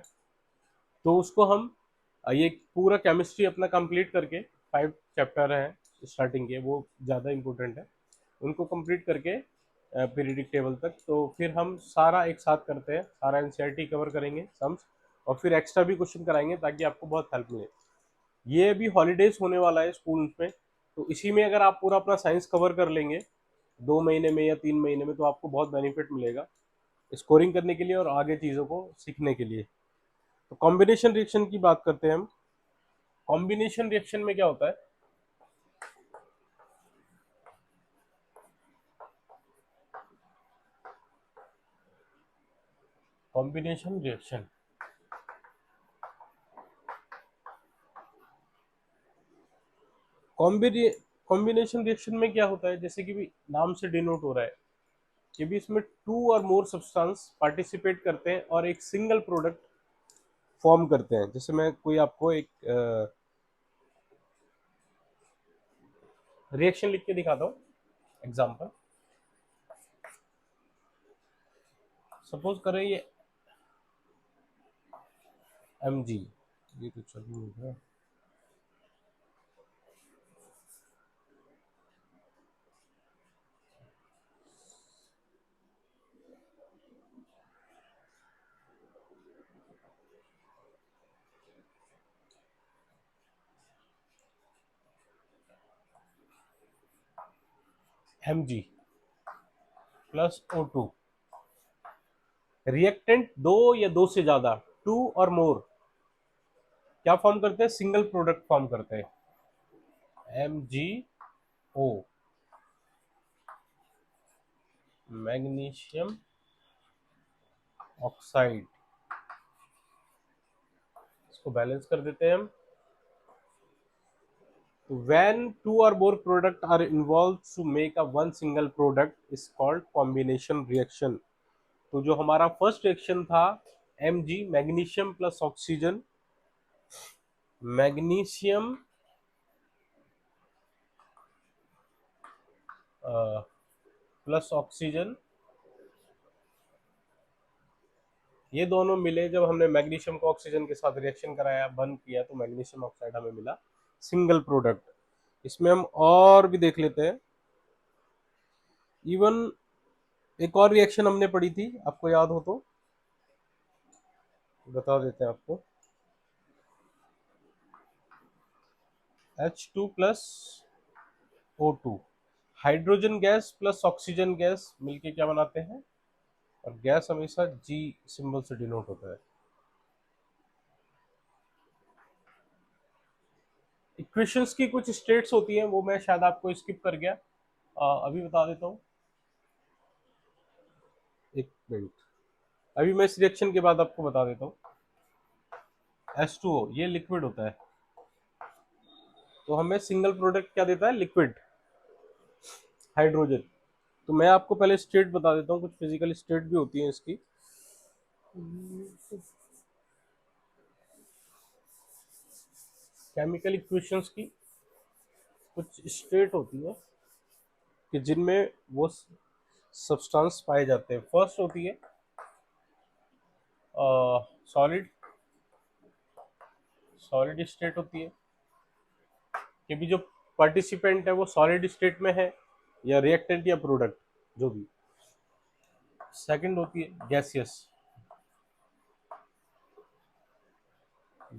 तो उसको हम ये पूरा केमिस्ट्री अपना कंप्लीट करके 5 चैप्टर हैं स्टार्टिंग के, वो ज़्यादा इम्पोर्टेंट है, उनको कंप्लीट करके पीरियडिक टेबल तक, तो फिर हम सारा एक साथ करते हैं, सारा एनसीईआरटी कवर करेंगे सम्स, और फिर एक्स्ट्रा भी क्वेश्चन कराएंगे ताकि आपको बहुत हेल्प मिले। ये अभी हॉलीडेज होने वाला है स्कूल में, तो इसी में अगर आप पूरा अपना साइंस कवर कर लेंगे 2 महीने में या 3 महीने में, तो आपको बहुत बेनिफिट मिलेगा स्कोरिंग करने के लिए और आगे चीज़ों को सीखने के लिए। तो कॉम्बिनेशन रिएक्शन की बात करते हैं हम। कॉम्बिनेशन रिएक्शन में क्या होता है? कॉम्बिनेशन रिएक्शन, कॉम्बिनेशन रिएक्शन में क्या होता है, जैसे कि भी नाम से डिनोट हो रहा है कि भी इसमें 2 और मोर सब्सटेंस पार्टिसिपेट करते हैं और एक सिंगल प्रोडक्ट फॉर्म करते हैं। जैसे मैं कोई आपको एक रिएक्शन लिख के दिखाता हूँ, एग्जांपल। सपोज करें ये Mg, ये तो चालू होगा, Mg प्लस O2, रिएक्टेंट दो या दो से ज्यादा, 2 और मोर, क्या फॉर्म करते हैं? सिंगल प्रोडक्ट फॉर्म करते हैं, MgO, मैग्नीशियम ऑक्साइड। इसको बैलेंस कर देते हैं हम। When 2 or more products are involved to make a one single product is called combination reaction। तो जो हमारा फर्स्ट रिएक्शन था Mg, magnesium plus oxygen, magnesium plus oxygen, ये दोनों मिले, जब हमने मैग्नीशियम को ऑक्सीजन के साथ रिएक्शन कराया, बंद किया, तो मैग्नीशियम ऑक्साइड हमें मिला सिंगल प्रोडक्ट। इसमें हम और भी देख लेते हैं। इवन एक और रिएक्शन हमने पढ़ी थी, आपको याद हो तो बता देते हैं आपको। H2 plus O2, hydrogen gas plus oxygen gas मिलके क्या बनाते हैं? और गैस हमेशा G सिंबल से डिनोट होता है। इक्वेशंस की कुछ स्टेट्स होती हैं, वो मैं शायद आपको स्किप कर गया, अभी बता देता हूँ, एक मिनट। अभी मैं इस रिएक्शन के बाद आपको बता देता हूँ। H2O ये लिक्विड होता है, तो हमें सिंगल प्रोडक्ट क्या देता है? Liquid hydrogen. तो मैं आपको पहले स्टेट बता देता हूँ, कुछ फिजिकल स्टेट भी होती है इसकी। केमिकल इक्वेशंस की कुछ स्टेट होती है कि जिनमें वो सब्सटेंस पाए जाते हैं। फर्स्ट होती है सॉलिड, सॉलिड स्टेट होती है कि भी जो पार्टिसिपेंट है वो सॉलिड स्टेट में है, या रिएक्टेंट या प्रोडक्ट जो भी। सेकंड होती है गैसियस,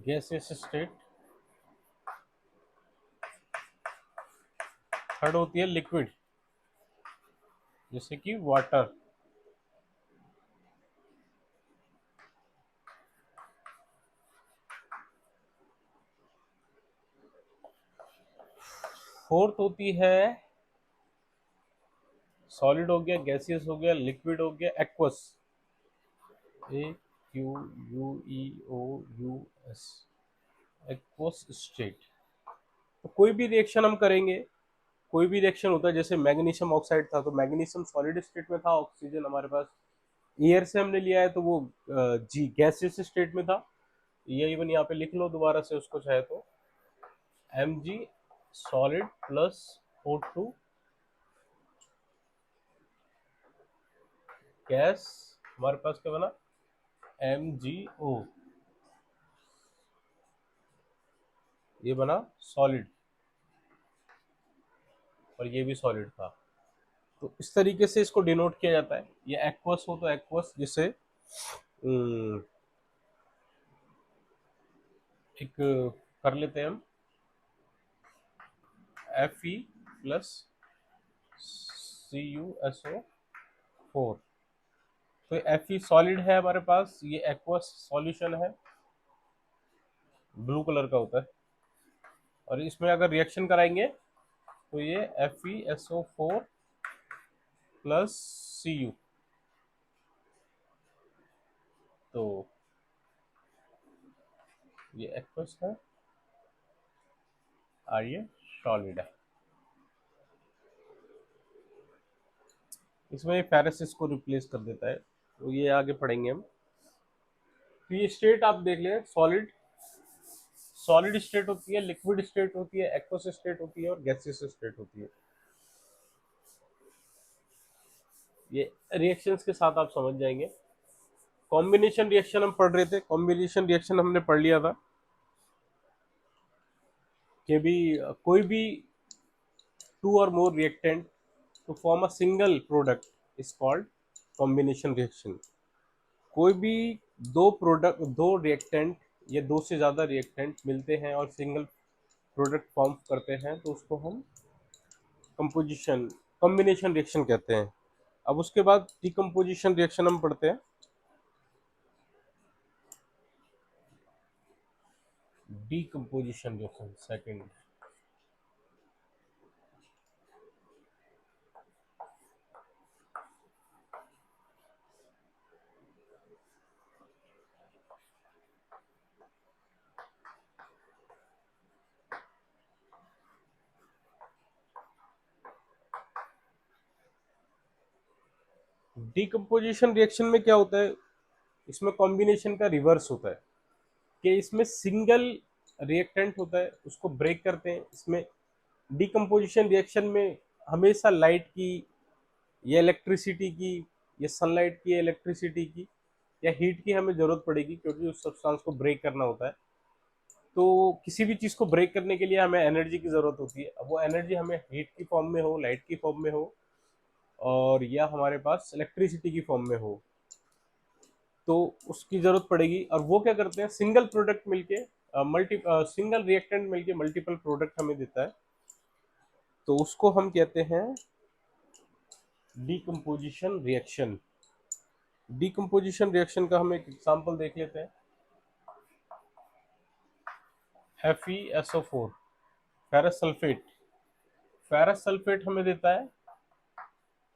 गैसियस स्टेट। थर्ड होती है लिक्विड, जैसे कि वाटर। फोर्थ होती है सॉलिड हो गया, गैसियस हो गया, लिक्विड हो गया, एक्वस, AQUEOUS, एक्वस स्टेट। तो कोई भी रिएक्शन हम करेंगे, कोई भी रिएक्शन होता है, जैसे मैग्नीशियम ऑक्साइड था, तो मैग्नीशियम सॉलिड स्टेट में था, ऑक्सीजन हमारे पास एयर से हमने लिया है, तो वो जी गैसियस स्टेट में था। ये इवन यहाँ पे लिख लो दोबारा से उसको चाहे तो, Mg solid plus O2 gas, हमारे पास क्या बना, MgO, ये बना सॉलिड और ये भी सॉलिड था। तो इस तरीके से इसको डिनोट किया जाता है। ये एक्वस हो तो एक्वस, जिसे एक कर लेते हैं हम Fe प्लस CuSO4। तो Fe सॉलिड है हमारे पास, ये एक्वस सॉल्यूशन है, ब्लू कलर का होता है। और इसमें अगर रिएक्शन कराएंगे तो ये FeSO4 प्लस Cu, तो ये एक्वस है और ये सॉलिड है। इसमें फेरस इसको रिप्लेस कर देता है, तो ये आगे पढ़ेंगे हम। तो ये स्टेट आप देख लें, सॉलिड, सॉलिड स्टेट होती है, लिक्विड स्टेट होती है, एक्वस स्टेट होती है और गैसियस स्टेट होती है। ये रिएक्शंस के साथ आप समझ जाएंगे। कॉम्बिनेशन रिएक्शन हम पढ़ रहे थे, कॉम्बिनेशन रिएक्शन हमने पढ़ लिया था कि भी कोई भी टू और more reactant to form a single product is called combination reaction. कोई भी दो रिएक्टेंट या दो से ज़्यादा रिएक्टेंट मिलते हैं और सिंगल प्रोडक्ट फॉर्म करते हैं तो उसको हम कंपोजिशन कॉम्बिनेशन रिएक्शन कहते हैं। अब उसके बाद डिकम्पोजिशन रिएक्शन हम पढ़ते हैं। Decomposition reaction second, decomposition reaction में क्या होता है, इसमें कॉम्बिनेशन का रिवर्स होता है कि इसमें सिंगल रिएक्टेंट होता है, उसको ब्रेक करते हैं। इसमें डिकम्पोजिशन रिएक्शन में हमेशा लाइट की या इलेक्ट्रिसिटी की या सनलाइट की या इलेक्ट्रिसिटी की या हीट की हमें जरूरत पड़ेगी, क्योंकि उस सब्सटेंस को ब्रेक करना होता है। तो किसी भी चीज़ को ब्रेक करने के लिए हमें एनर्जी की ज़रूरत होती है। अब वो एनर्जी हमें हीट की फॉर्म में हो, लाइट की फॉर्म में हो, और या हमारे पास इलेक्ट्रिसिटी की फॉर्म में हो, तो उसकी ज़रूरत पड़ेगी। और वो क्या करते हैं, सिंगल प्रोडक्ट मिलके सिंगल रिएक्टेंट मिलके मल्टीपल प्रोडक्ट हमें देता है, तो उसको हम कहते हैं डिकम्पोजिशन रिएक्शन। डिकम्पोजिशन रिएक्शन का हम एक एग्जांपल देख लेते हैं। FeSO4 ferrous sulphate, ferrous sulphate हमें देता है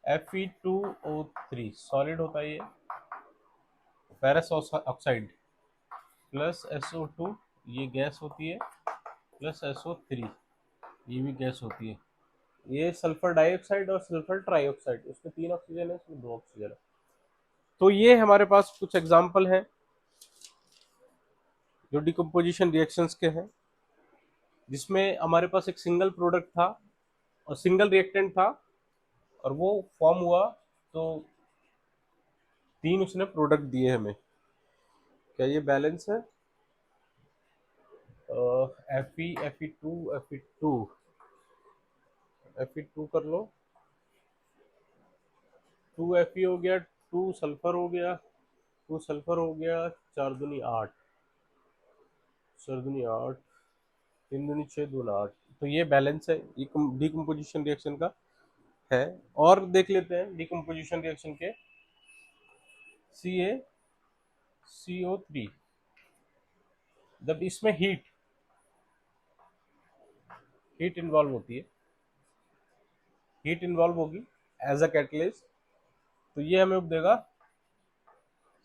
Fe2O3, सॉलिड होता है ये, फेरस ऑक्साइड प्लस SO2, ये गैस होती है, प्लस SO3, ये भी गैस होती है। ये सल्फर डाइऑक्साइड और सल्फर ट्राइऑक्साइड, इसमें 3 ऑक्सीजन है, इसमें 2 ऑक्सीजन है। तो ये हमारे पास कुछ एग्जाम्पल हैं जो डिकम्पोजिशन रिएक्शंस के हैं, जिसमें हमारे पास एक सिंगल प्रोडक्ट था और सिंगल रिएक्टेंट था और वो फॉर्म हुआ, तो 3 उसने प्रोडक्ट दिए हमें। क्या ये बैलेंस है? Fe टू कर लो, 2Fe हो गया, 2 सल्फर हो गया, 2 सल्फर हो गया, 4 दूनी 8, 4 दूनी 8, 3 दूनी 6, 2 8। तो ये बैलेंस है, ये डिकम्पोजिशन रिएक्शन का है। और देख लेते हैं डिकम्पोजिशन रिएक्शन के, CaCO3, जब इसमें हीट इन्वॉल्व होती है, हीट इन्वॉल्व होगी एज अ कैटलिस्ट, तो ये हमें देगा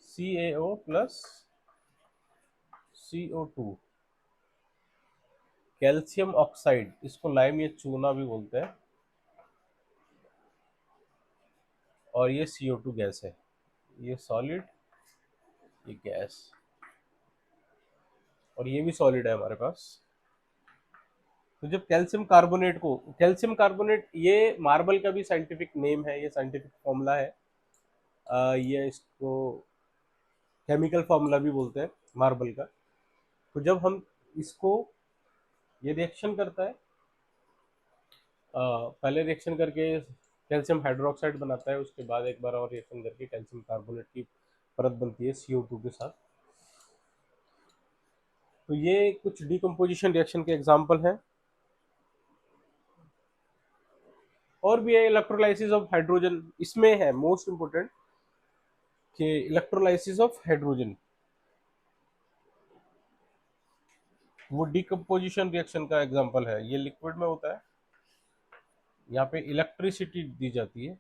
CaO plus CO2, calcium oxide, इसको लाइम या चूना भी बोलते हैं, और ये CO2 गैस है, ये सॉलिड, ये गैस। और ये भी सॉलिड है हमारे पास। तो जब कैल्शियम कार्बोनेट ये मार्बल का भी साइंटिफिक नेम है, ये साइंटिफिक फॉर्मूला है। ये इसको केमिकल फॉर्मूला भी बोलते हैं मार्बल का। तो जब हम इसको, ये रिएक्शन करता है, पहले रिएक्शन करके कैल्शियम हाइड्रोक्साइड बनाता है, उसके बाद एक बार और रिएक्शन करके कैल्शियम कार्बोनेट की परत बनती है CO2 के साथ। तो ये कुछ डिकम्पोजिशन रिएक्शन के एग्जांपल हैं। और भी है इलेक्ट्रोलाइसिस ऑफ हाइड्रोजन, इसमें है मोस्ट इंपोर्टेंट कि इलेक्ट्रोलाइसिस ऑफ हाइड्रोजन वो डिकम्पोजिशन रिएक्शन का एग्जांपल है। ये लिक्विड में होता है, यहाँ पे इलेक्ट्रिसिटी दी जाती है,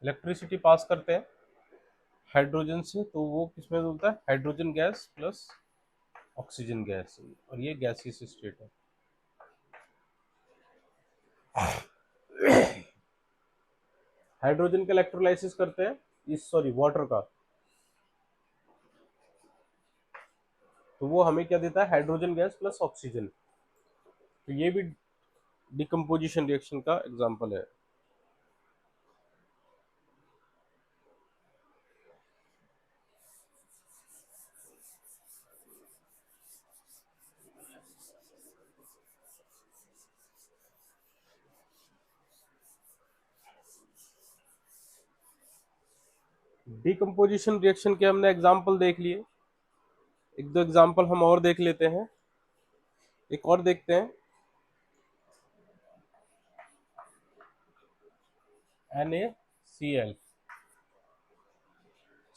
इलेक्ट्रिसिटी पास करते हैं हाइड्रोजन से, तो वो किसमें होता है, hydrogen gas plus oxygen gas, और ये गैसियस स्टेट है। हाइड्रोजन का इलेक्ट्रोलाइसिस करते हैं, इस सॉरी वाटर का, तो वो हमें क्या देता है, हाइड्रोजन गैस प्लस ऑक्सीजन। तो ये भी डिकम्पोजिशन रिएक्शन का एग्जांपल है। डिकम्पोजिशन रिएक्शन के हमने एग्जांपल देख लिए, एक दो एग्जांपल हम और देख लेते हैं। एक और देखते हैं, NaCl,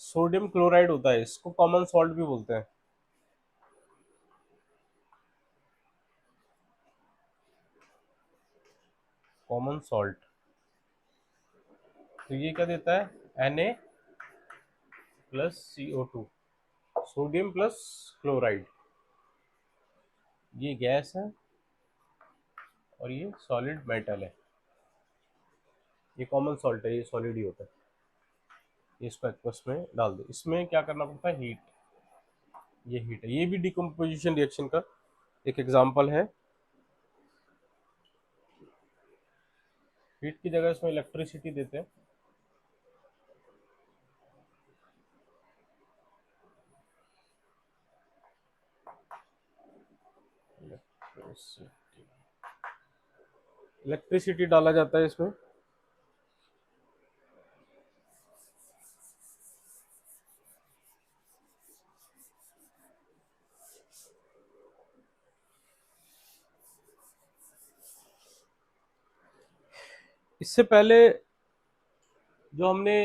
सोडियम क्लोराइड होता है, इसको कॉमन सॉल्ट भी बोलते हैं। कॉमन सॉल्ट, तो ये क्या देता है, Na plus CO2, sodium plus chloride, ये गैस है और ये सॉलिड मेटल है। ये कॉमन सॉल्ट है, ये सॉलिड ही होता है। ये इसको एक्वस में डाल दो, इसमें क्या करना पड़ता है, हीट, ये हीट है। ये भी डिकम्पोजिशन रिएक्शन का एक एग्जांपल है। हीट की जगह इसमें इलेक्ट्रिसिटी देते हैं। इलेक्ट्रिसिटी डाला जाता है इसमें। इससे पहले जो हमने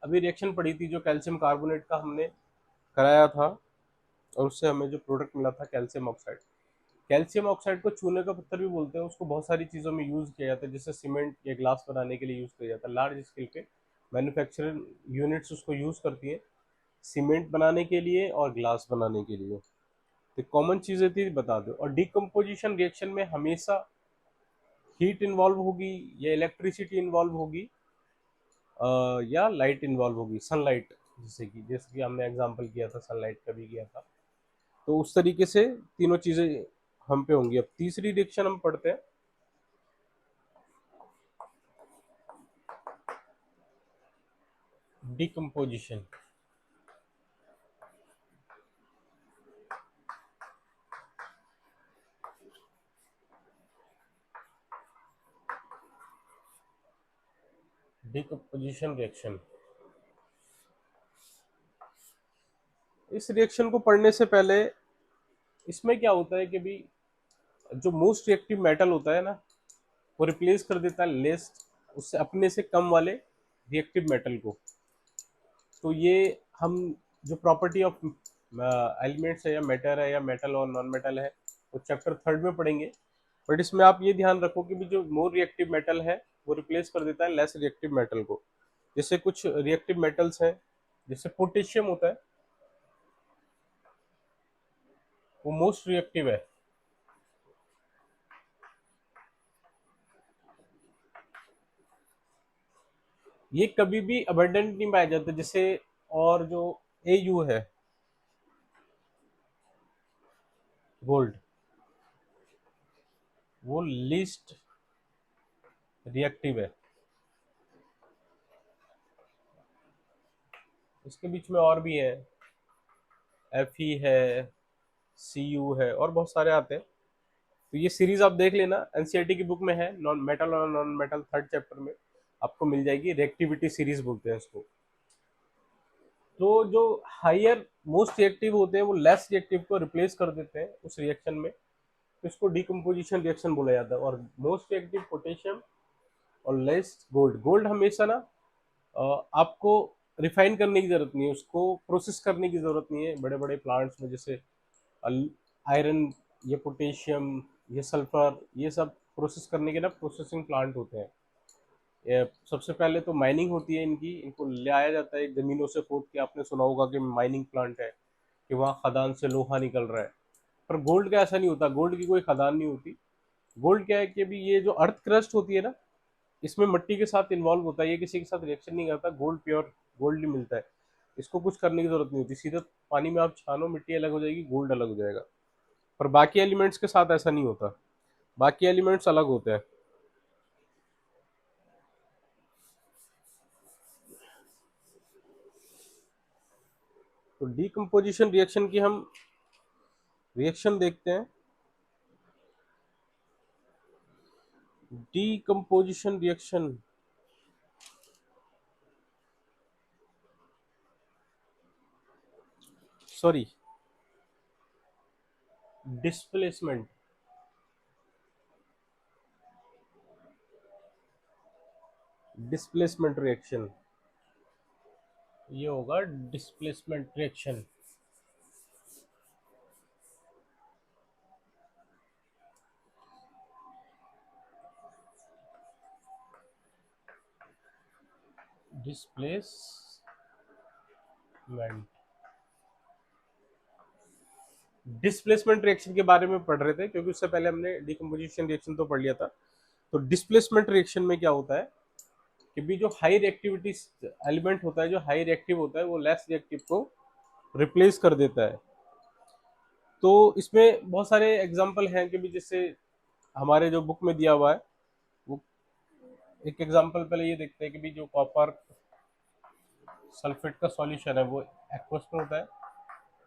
अभी रिएक्शन पढ़ी थी, जो कैल्शियम कार्बोनेट का हमने कराया था, और उससे हमें जो प्रोडक्ट मिला था कैल्शियम ऑक्साइड, कैल्शियम ऑक्साइड को चूने का पत्थर भी बोलते हैं। उसको बहुत सारी चीज़ों में यूज़ किया जाता है, जैसे सीमेंट या ग्लास बनाने के लिए यूज़ किया जाता है। लार्ज स्केल पे मैन्युफैक्चरिंग यूनिट्स उसको यूज़ करती है, सीमेंट बनाने के लिए और ग्लास बनाने के लिए। तो कॉमन चीज़ें थी, बता दो। और डिकम्पोजिशन रिएक्शन में हमेशा हीट इन्वॉल्व होगी या इलेक्ट्रिसिटी इन्वॉल्व होगी, या लाइट इन्वॉल्व होगी, सनलाइट, जैसे कि हमने एग्जांपल किया था, सनलाइट का भी किया था। तो उस तरीके से तीनों चीजें हम पे होंगी। अब तीसरी रिएक्शन हम पढ़ते हैं, डिकम्पोजिशन। डिकम्पोजिशन रिएक्शन, इस रिएक्शन को पढ़ने से पहले इसमें क्या होता है कि भी जो मोस्ट रिएक्टिव मेटल होता है ना, वो रिप्लेस कर देता है लेस, उससे अपने से कम वाले रिएक्टिव मेटल को। तो ये हम जो प्रॉपर्टी ऑफ एलिमेंट्स है, या मैटर है, या मेटल और नॉन मेटल है, वो चैप्टर 3 में पढ़ेंगे। बट इसमें आप ये ध्यान रखो कि भी जो मोर रिएक्टिव मेटल है वो रिप्लेस कर देता है लेस रिएक्टिव मेटल को। जैसे कुछ रिएक्टिव मेटल्स हैं, जैसे पोटेशियम होता है, वो मोस्ट रिएक्टिव है। ये कभी भी अबंडेंट नहीं पाया जाता, जैसे और जो AU है, गोल्ड, वो लीस्ट रिएक्टिव है। इसके बीच में और भी है, Fe है, Cu है, और बहुत सारे आते हैं। तो ये सीरीज आप देख लेना, एनसीईआरटी की बुक में है, नॉन मेटल और नॉन मेटल, थर्ड चैप्टर में आपको मिल जाएगी। रिएक्टिविटी सीरीज बोलते हैं इसको। तो जो हायर मोस्ट रिएक्टिव होते हैं वो लेस रिएक्टिव को रिप्लेस कर देते हैं उस रिएक्शन में, तो इसको डिकम्पोजिशन रिएक्शन बोला जाता है। और मोस्ट रिएक्टिव पोटेशियम और लेस गोल्ड। गोल्ड हमेशा ना आपको रिफाइन करने की जरूरत नहीं है, उसको प्रोसेस करने की जरूरत नहीं है बड़े बड़े प्लांट्स में, जैसे आयरन, ये पोटेशियम, ये सल्फर, ये सब प्रोसेस करने के ना प्रोसेसिंग प्लांट होते हैं। ये सबसे पहले तो माइनिंग होती है इनकी, इनको ले आया जाता है जमीनों से खोद के। आपने सुना होगा कि माइनिंग प्लांट है, कि वहाँ खदान से लोहा निकल रहा है। पर गोल्ड का ऐसा नहीं होता, गोल्ड की कोई खदान नहीं होती। गोल्ड क्या है कि अभी ये जो अर्थ क्रस्ट होती है ना, इसमें मिट्टी के साथ इन्वॉल्व होता है, ये किसी के साथ रिएक्शन नहीं करता। गोल्ड प्योर गोल्ड नहीं मिलता है, इसको कुछ करने की जरूरत नहीं होती। सीधे पानी में आप छानो, मिट्टी अलग हो जाएगी, गोल्ड अलग हो जाएगा। पर बाकी एलिमेंट्स के साथ ऐसा नहीं होता, बाकी एलिमेंट्स अलग होते हैं। तो डीकम्पोजिशन रिएक्शन की हम रिएक्शन देखते हैं। Decomposition reaction, sorry, displacement, displacement reaction, ये होगा displacement reaction. Displacement, displacement reaction के बारे में पढ़ रहे थे, क्योंकि उससे पहले हमने डिकम्पोजिशन रिएक्शन तो पढ़ लिया था। तो डिस्प्लेसमेंट रिएक्शन में क्या होता है कि भी जो हाई रिएक्टिविटी एलिमेंट होता है, जो हाई रिएक्टिव होता है, वो लेस रिएक्टिव को रिप्लेस कर देता है। तो इसमें बहुत सारे एग्जांपल हैं कि भी, जैसे हमारे जो बुक में दिया हुआ है, वो एक एग्जांपल पहले ये देखते हैं कि भी जो कॉपर सल्फेट का सॉल्यूशन है वो एक्वस में होता है,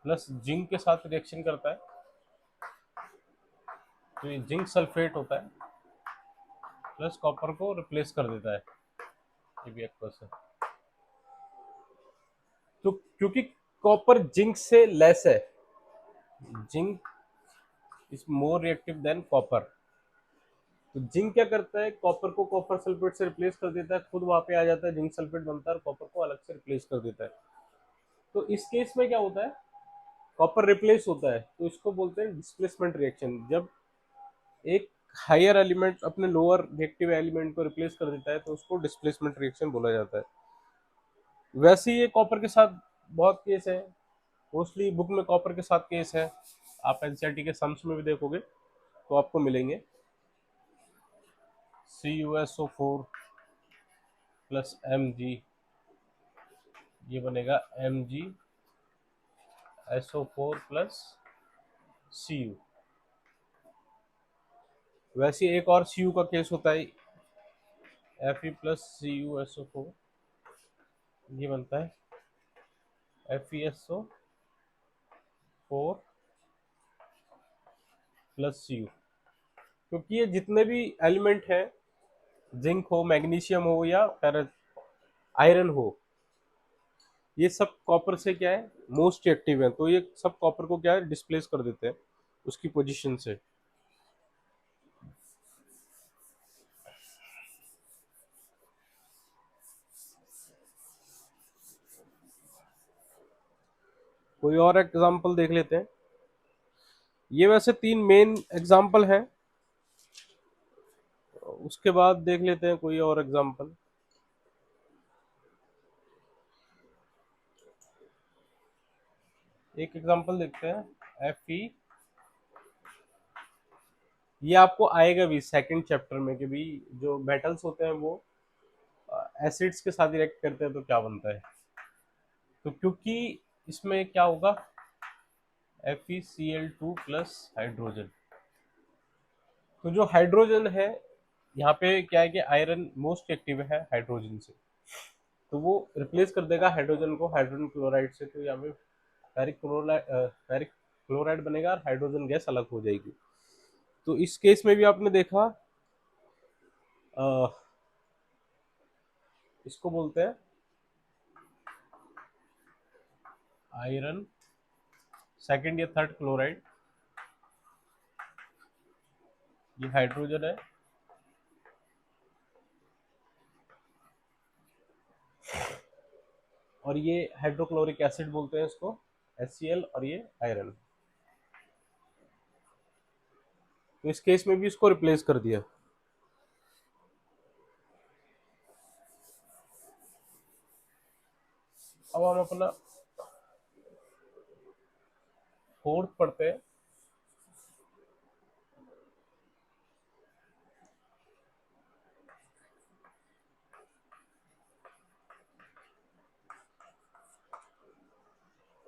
प्लस जिंक के साथ रिएक्शन करता है, तो ये जिंक सल्फेट होता है, प्लस कॉपर को रिप्लेस कर देता है, ये भी एक्वस है। तो क्योंकि कॉपर जिंक से लेस है, zinc is more reactive than copper, तो जिंक क्या करता है, कॉपर को कॉपर सल्फेट से रिप्लेस कर देता है, खुद वहां पे आ जाता है, जिंक सल्फेट बनता है और कॉपर को अलग से रिप्लेस कर देता है। तो इस केस में क्या होता है, कॉपर रिप्लेस होता है, तो इसको बोलते हैं डिस्प्लेसमेंट रिएक्शन। जब एक हायर एलिमेंट अपने लोअर रिएक्टिव एलिमेंट को रिप्लेस कर देता है, तो उसको डिस्प्लेसमेंट रिएक्शन बोला जाता है। वैसे ही ये कॉपर के साथ बहुत केस है, मोस्टली बुक में कॉपर के साथ केस है, आप एनसीईआरटी के सम्स में भी देखोगे तो आपको मिलेंगे। CuSO4 प्लस Mg, ये बनेगा MgSO4 प्लस Cu। वैसे एक और Cu का केस होता है, Fe प्लस CuSO4, ये बनता है FeSO4 प्लस Cu। क्योंकि ये जितने भी एलिमेंट हैं, जिंक हो, मैग्नीशियम हो या फेरस आयरन हो, ये सब कॉपर से क्या है, मोस्ट एक्टिव है, तो ये सब कॉपर को क्या है, डिस्प्लेस कर देते हैं उसकी पोजीशन से। कोई और एग्जांपल देख लेते हैं। ये वैसे तीन मेन एग्जांपल हैं, उसके बाद देख लेते हैं कोई और एग्जांपल। एक एग्जांपल देखते हैं, Fe, ये आपको आएगा भी सेकंड चैप्टर में कि भी जो मेटल्स होते हैं वो एसिड्स के साथ रिएक्ट करते हैं तो क्या बनता है। तो क्योंकि इसमें क्या होगा, FeCl2 प्लस हाइड्रोजन। तो जो हाइड्रोजन है यहाँ पे क्या है कि आयरन मोस्ट एक्टिव है हाइड्रोजन से, तो वो रिप्लेस कर देगा हाइड्रोजन को हाइड्रोजन क्लोराइड से। तो यहाँ पे फेरिक क्लोराइड बनेगा और हाइड्रोजन गैस अलग हो जाएगी। तो इस केस में भी आपने देखा, इसको बोलते हैं आयरन सेकंड या थर्ड क्लोराइड। ये हाइड्रोजन है, और ये हाइड्रोक्लोरिक एसिड बोलते हैं इसको, HCl, और ये आयरन। तो इस केस में भी इसको रिप्लेस कर दिया। अब हम अपना फोर्थ पढ़ते हैं।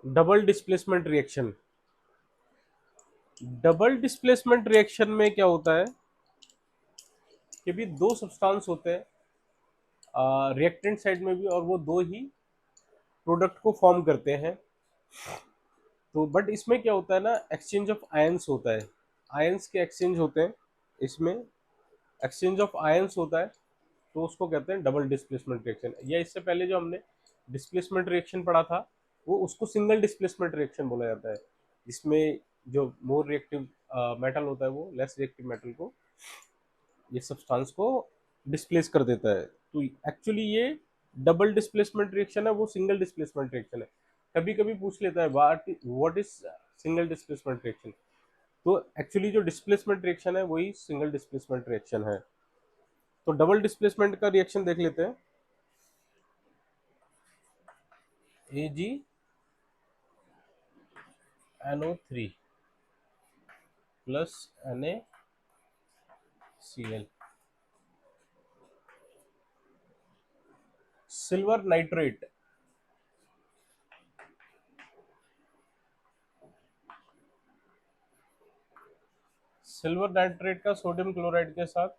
Double displacement reaction. Double displacement reaction में क्या होता है कि भी दो सब्सटेंस होते हैं रिएक्टेंट साइड में भी, और वो दो ही प्रोडक्ट को फॉर्म करते हैं। तो बट इसमें क्या होता है ना, एक्सचेंज ऑफ आयंस होता है, आयंस के एक्सचेंज होते हैं इसमें, एक्सचेंज ऑफ आयंस होता है। तो उसको कहते हैं डबल डिस्प्लेसमेंट रिएक्शन। या इससे पहले जो हमने डिस्प्लेसमेंट रिएक्शन पढ़ा था, वो उसको सिंगल डिस्प्लेसमेंट रिएक्शन बोला जाता है, जिसमें जो मोर रिएक्टिव मेटल होता है वो लेस रिएक्टिव मेटल को, ये सब्सटेंस को डिस्प्लेस कर देता है। तो एक्चुअली ये डबल डिस्प्लेसमेंट रिएक्शन है, वो सिंगल डिस्प्लेसमेंट रिएक्शन है। कभी कभी पूछ लेता है what is single displacement reaction. तो एक्चुअली जो डिस्प्लेसमेंट रिएक्शन है वही सिंगल डिस्प्लेसमेंट रिएक्शन है। तो डबल डिस्प्लेसमेंट का रिएक्शन देख लेते हैं। AgNO3 plus NaCl, silver nitrate, silver nitrate का सोडियम क्लोराइड के साथ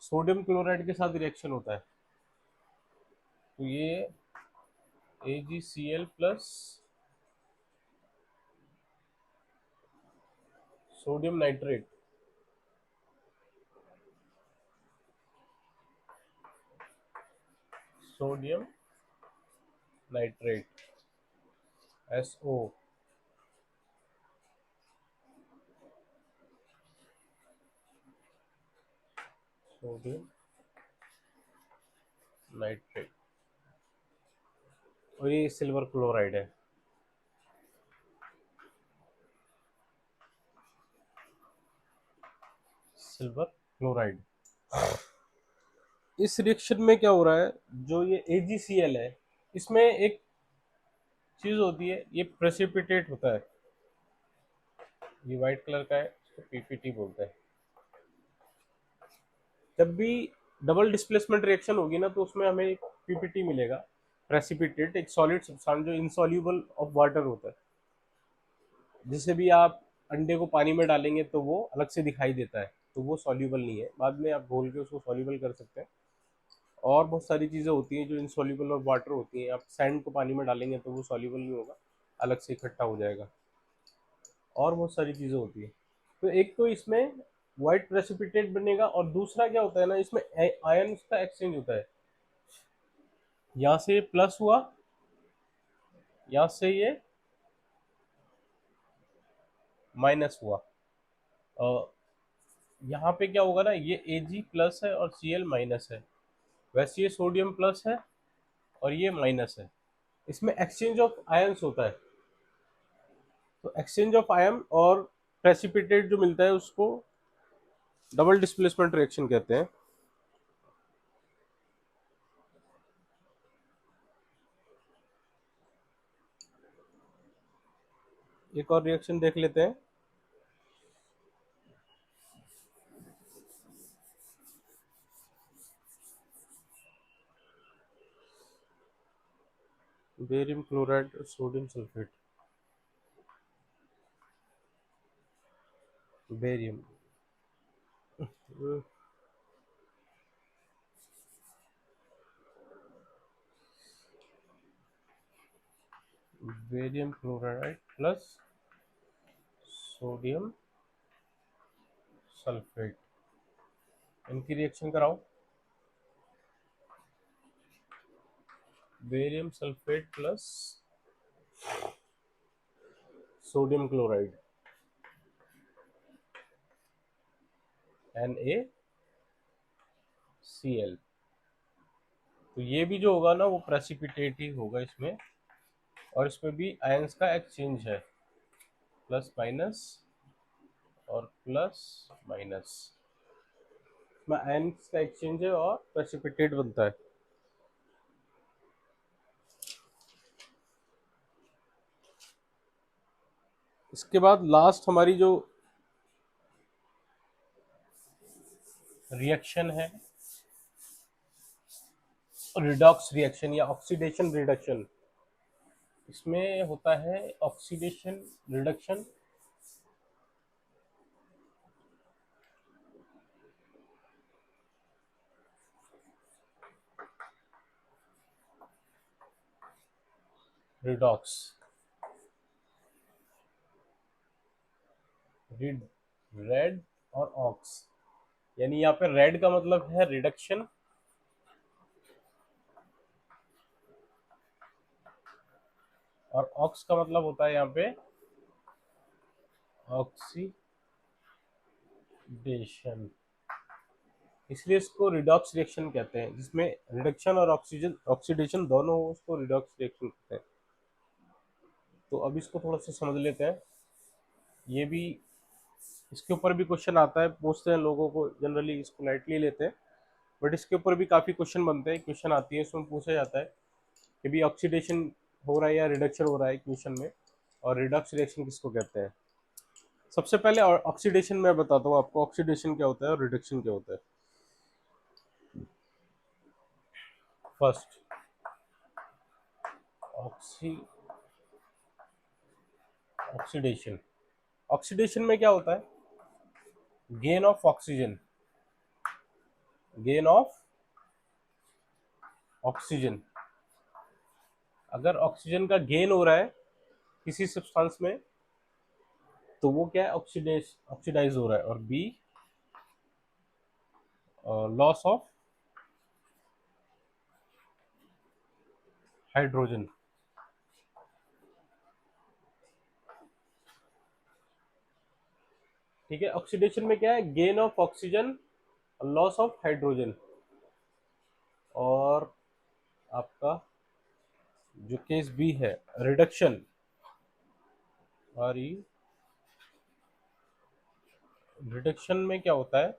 सोडियम क्लोराइड के साथ रिएक्शन होता है। तो ये AgCl plus sodium nitrate, sodium nitrate SO, sodium nitrate, और ये सिल्वर क्लोराइड है। Silver chloride. इस रिएक्शन में क्या हो रहा है, जो ये AgCl है, इसमें एक चीज होती है, ये प्रेसिपिटेट होता है। ये व्हाइट कलर का है, इसको PPT बोलते हैं। जब भी डबल डिस्प्लेसमेंट रिएक्शन होगी ना, तो उसमें हमें एक PPT मिलेगा, प्रेसिपिटेट, एक सॉलिड सब्सटेंस जो इनसॉल्यूबल ऑफ वाटर होता है। जिसे भी आप अंडे को पानी में डालेंगे तो वो अलग से दिखाई देता है, तो वो सॉल्यूबल नहीं है। बाद में आप घोल के उसको सॉल्यूबल कर सकते हैं। और बहुत सारी चीज़ें होती हैं जो इनसॉल्यूबल और वाटर होती हैं। आप सैंड को पानी में डालेंगे तो वो सॉल्यूबल नहीं होगा, अलग से इकट्ठा हो जाएगा। और बहुत सारी चीज़ें होती हैं। तो एक तो इसमें वाइट प्रेसिपिटेट बनेगा, और दूसरा क्या होता है ना, इसमें आयन का एक्सचेंज होता है। यहाँ से प्लस हुआ, यहाँ से ये माइनस हुआ। यहाँ पे क्या होगा ना, ये Ag प्लस है और Cl माइनस है। वैसे ये सोडियम प्लस है और ये माइनस है। इसमें एक्सचेंज ऑफ आयंस होता है। तो एक्सचेंज ऑफ आयन और प्रेसिपिटेट जो मिलता है उसको डबल डिस्प्लेसमेंट रिएक्शन कहते हैं। एक और रिएक्शन देख लेते हैं। Barium chloride, sodium sulphate, barium, barium chloride plus sodium sulphate, इनकी रिएक्शन कराओ। Barium sulphate plus sodium chloride, NaCl। तो ये भी जो होगा ना वो प्रेसिपिटेट ही होगा इसमें, और इसमें भी आयंस का एक्सचेंज है, प्लस माइनस और प्लस माइनस, इसमें आयंस का एक्सचेंज है और प्रेसिपिटेट बनता है। इसके बाद लास्ट हमारी जो रिएक्शन है, रिडॉक्स रिएक्शन या ऑक्सीडेशन रिडक्शन, इसमें होता है ऑक्सीडेशन रिडक्शन रिडॉक्स, रेड और ऑक्स, यानी यहाँ पे रेड का मतलब है रिडक्शन और ऑक्स का मतलब होता है यहाँ पे ऑक्सीडेशन, इसलिए इसको रिडॉक्स रिएक्शन कहते हैं, जिसमें रिडक्शन और ऑक्सीजन ऑक्सीडेशन दोनों हो उसको रिडॉक्स रिएक्शन कहते हैं। तो अब इसको थोड़ा सा समझ लेते हैं। ये भी, इसके ऊपर भी क्वेश्चन आता है, पूछते हैं लोगों को, जनरली इसको लाइटली लेते हैं, बट इसके ऊपर भी काफ़ी क्वेश्चन बनते हैं, क्वेश्चन आती है इसमें पूछा जाता है कि भी ऑक्सीडेशन हो रहा है या रिडक्शन हो रहा है क्वेश्चन में, और रिडॉक्स रिएक्शन किसको कहते हैं। सबसे पहले ऑक्सीडेशन मैं बताता हूँ आपको, ऑक्सीडेशन क्या होता है और रिडक्शन क्या होता है। फर्स्ट, ऑक्सीडेशन, ऑक्सीडेशन में क्या होता है, gain of oxygen, gain of oxygen, अगर ऑक्सीजन का गेन हो रहा है किसी सब्सटेंस में तो वो क्या है, ऑक्सीडाइज हो रहा है, और बी लॉस ऑफ हाइड्रोजन। ठीक है, ऑक्सीडेशन में क्या है, gain of oxygen, loss of hydrogen, और आपका जो केस बी है रिडक्शन, और रिडक्शन में क्या होता है,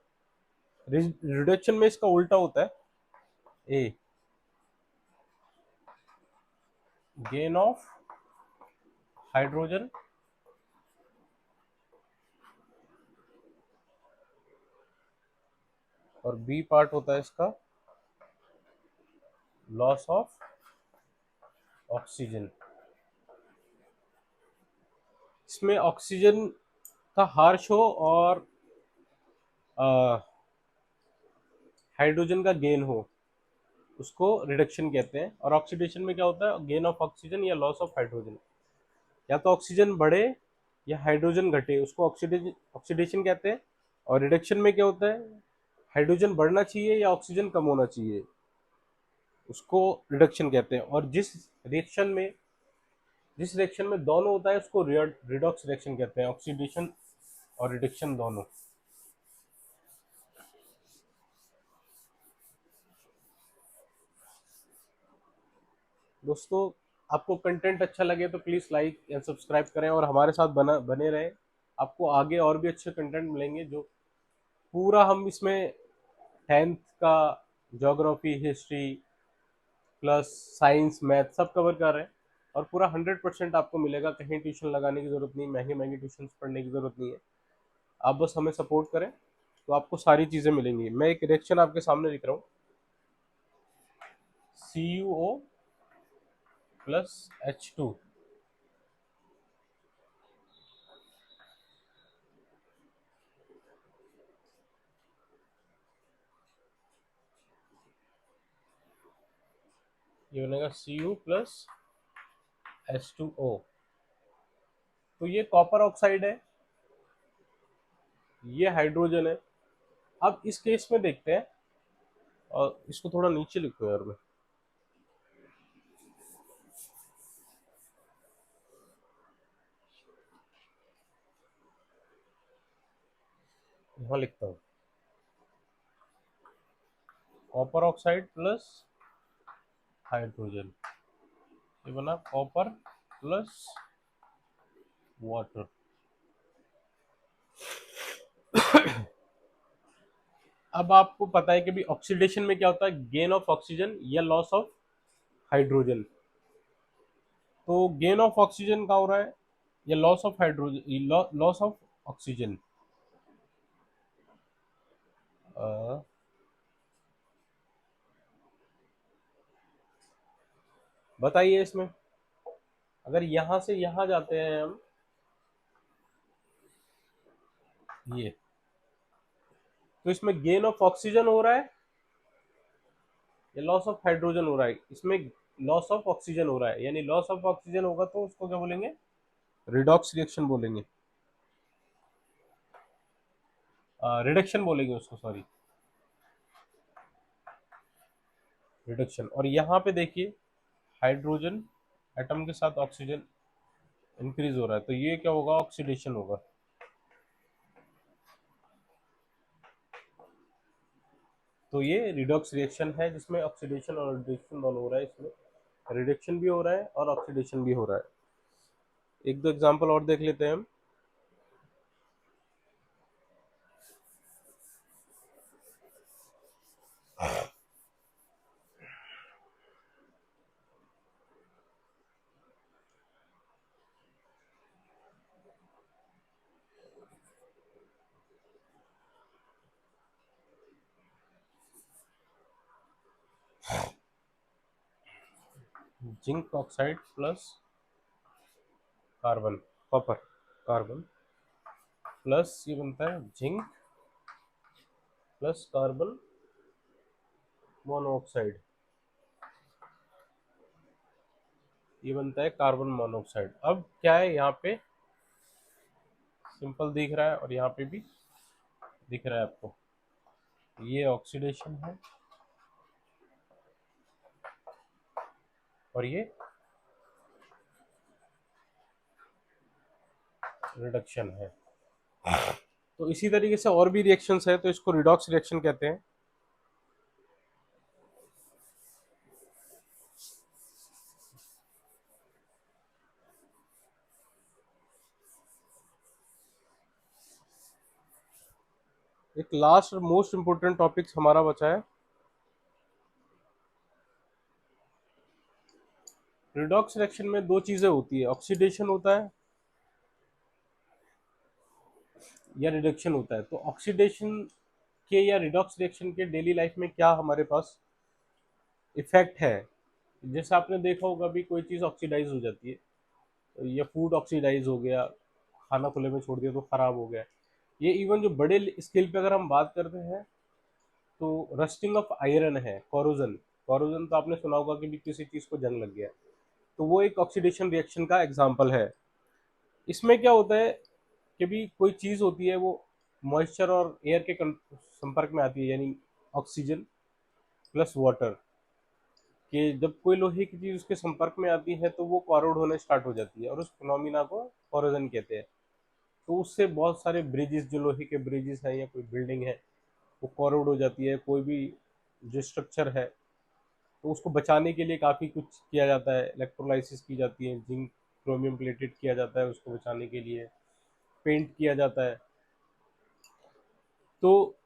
रिडक्शन में इसका उल्टा होता है, ए गेन ऑफ हाइड्रोजन, और बी पार्ट होता है इसका लॉस ऑफ ऑक्सीजन। इसमें ऑक्सीजन का हार्श हो और हाइड्रोजन का गेन हो उसको रिडक्शन कहते हैं, और ऑक्सीडेशन में क्या होता है, गेन ऑफ ऑक्सीजन या लॉस ऑफ हाइड्रोजन, या तो ऑक्सीजन बढ़े या हाइड्रोजन घटे उसको ऑक्सीडेशन ऑक्सीडेशन कहते हैं, और रिडक्शन में क्या होता है, हाइड्रोजन बढ़ना चाहिए या ऑक्सीजन कम होना चाहिए उसको रिडक्शन कहते हैं। और जिस रिएक्शन में दोनों होता है उसको रिडॉक्स रिएक्शन कहते हैं, ऑक्सीडेशन और रिडक्शन दोनों। दोस्तों, आपको कंटेंट अच्छा लगे तो प्लीज़ लाइक या सब्सक्राइब करें और हमारे साथ बने रहें। आपको आगे और भी अच्छे कंटेंट मिलेंगे, जो पूरा हम इसमें 10th का geography, history plus science, math सब कवर कर रहे हैं, और पूरा 100% आपको मिलेगा, कहीं ट्यूशन लगाने की ज़रूरत नहीं, महंगी महंगी ट्यूशन पढ़ने की ज़रूरत नहीं है। आप बस हमें सपोर्ट करें तो आपको सारी चीज़ें मिलेंगी। मैं एक रिएक्शन आपके सामने लिख रहा हूँ, CuO प्लस H2, ये बनेगा Cu प्लस H2O। तो ये कॉपर ऑक्साइड है, ये हाइड्रोजन है। अब इस केस में देखते हैं, और इसको थोड़ा नीचे लिखो यार, मैं यहाँ लिखता हूँ कॉपर ऑक्साइड प्लस हाइड्रोजन, ये बना कॉपर प्लस वाटर। अब आपको पता है कि भी ऑक्सीडेशन में क्या होता है, गेन ऑफ ऑक्सीजन या लॉस ऑफ हाइड्रोजन। तो गेन ऑफ ऑक्सीजन का हो रहा है या loss of hydrogen, loss of oxygen. बताइए इसमें, अगर यहां से यहां जाते हैं हम, ये तो इसमें गेन ऑफ ऑक्सीजन हो रहा है या लॉस ऑफ हाइड्रोजन हो रहा है। इसमें लॉस ऑफ ऑक्सीजन हो रहा है, यानी लॉस ऑफ ऑक्सीजन होगा तो उसको क्या बोलेंगे, रिडॉक्स रिएक्शन बोलेंगे, रिडक्शन बोलेंगे उसको, सॉरी, रिडक्शन। और यहाँ पे देखिए हाइड्रोजन एटम के साथ ऑक्सीजन इंक्रीज हो रहा है, तो ये क्या होगा, ऑक्सीडेशन होगा। तो ये रिडॉक्स रिएक्शन है जिसमें ऑक्सीडेशन और रिडक्शन दोनों हो रहा है। इसमें रिडक्शन भी हो रहा है और ऑक्सीडेशन भी हो रहा है। एक दो एग्जांपल और देख लेते हैं हम। Zinc oxide plus carbon, copper carbon plus ये बनता है जिंक प्लस कार्बन मोनोऑक्साइड, ये बनता है कार्बन मोनोऑक्साइड। अब क्या है, यहाँ पे सिंपल दिख रहा है और यहाँ पे भी दिख रहा है आपको, ये ऑक्सीडेशन है और ये रिडक्शन है। तो इसी तरीके से और भी रिएक्शंस है, तो इसको रिडॉक्स रिएक्शन कहते हैं। एक लास्ट और मोस्ट इंपोर्टेंट टॉपिक हमारा बचा है, रिडॉक्स रिएक्शन में दो चीजें होती है, ऑक्सीडेशन होता है या रिडक्शन होता है। तो ऑक्सीडेशन के या रिडॉक्स रिएक्शन के डेली लाइफ में क्या हमारे पास इफेक्ट है। जैसे आपने देखा होगा भी कोई चीज़ ऑक्सीडाइज हो जाती है, या फूड ऑक्सीडाइज हो गया, खाना खुले में छोड़ दिया तो खराब हो गया। ये इवन जो बड़े स्केल पे अगर हम बात करते हैं, तो रस्टिंग ऑफ आयरन है, कोरोजन। कोरोजन तो आपने सुना होगा कि भी किसी चीज़ को जंग लग गया, तो वो एक ऑक्सीडेशन रिएक्शन का एग्जाम्पल है। इसमें क्या होता है कि भी कोई चीज़ होती है, वो मॉइस्चर और एयर के संपर्क में आती है, यानी ऑक्सीजन प्लस वाटर, कि जब कोई लोहे की चीज़ उसके संपर्क में आती है तो वो कॉरोड होने स्टार्ट हो जाती है, और उस फिनोमिना को कोरोजन कहते हैं। तो उससे बहुत सारे ब्रिजेस, जो लोहे के ब्रिजेस हैं या कोई बिल्डिंग है, वो कॉरोड हो जाती है। कोई भी जो स्ट्रक्चर है, तो उसको बचाने के लिए काफ़ी कुछ किया जाता है, इलेक्ट्रोलाइसिस की जाती है, जिंक क्रोमियम प्लेटेड किया जाता है उसको बचाने के लिए, पेंट किया जाता है। तो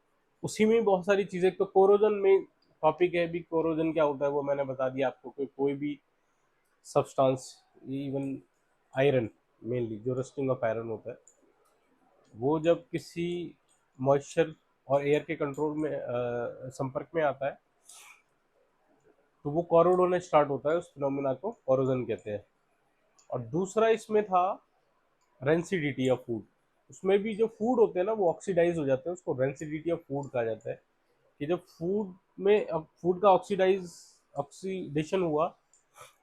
उसी में बहुत सारी चीज़ें, तो कोरोजन में टॉपिक है भी, कोरोजन क्या होता है वो मैंने बता दिया आपको, कि कोई भी सब्सटेंस, इवन आयरन, मेनली जो रस्टिंग ऑफ आयरन होता है, वो जब किसी मॉइस्चर और एयर के कंट्रोल में संपर्क में आता है, तो वो कॉरोड होना स्टार्ट होता है, उस फिनोमिना को कोरोजन कहते हैं। और दूसरा इसमें था रेंसिडिटी ऑफ फूड। उसमें भी जो फूड होते हैं ना वो ऑक्सीडाइज हो जाते हैं, उसको रेंसिडिटी ऑफ फूड कहा जाता है। कि जब फूड में, अब फूड का ऑक्सीडेशन हुआ,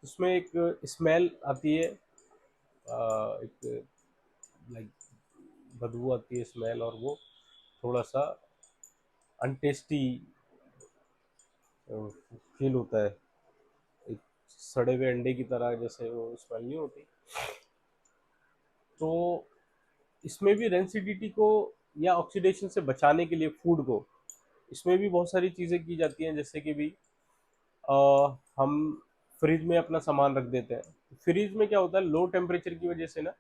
उसमें एक स्मेल आती है, एक लाइक बदबू आती है, स्मेल, और वो थोड़ा सा अनटेस्टी फील होता है, एक सड़े हुए अंडे की तरह, जैसे वो स्मेल नहीं होती। तो इसमें भी रेंसिडिटी को या ऑक्सीडेशन से बचाने के लिए फूड को, इसमें भी बहुत सारी चीज़ें की जाती हैं। जैसे कि भी हम फ्रिज में अपना सामान रख देते हैं। फ्रिज में क्या होता है, लो टेम्परेचर की वजह से ना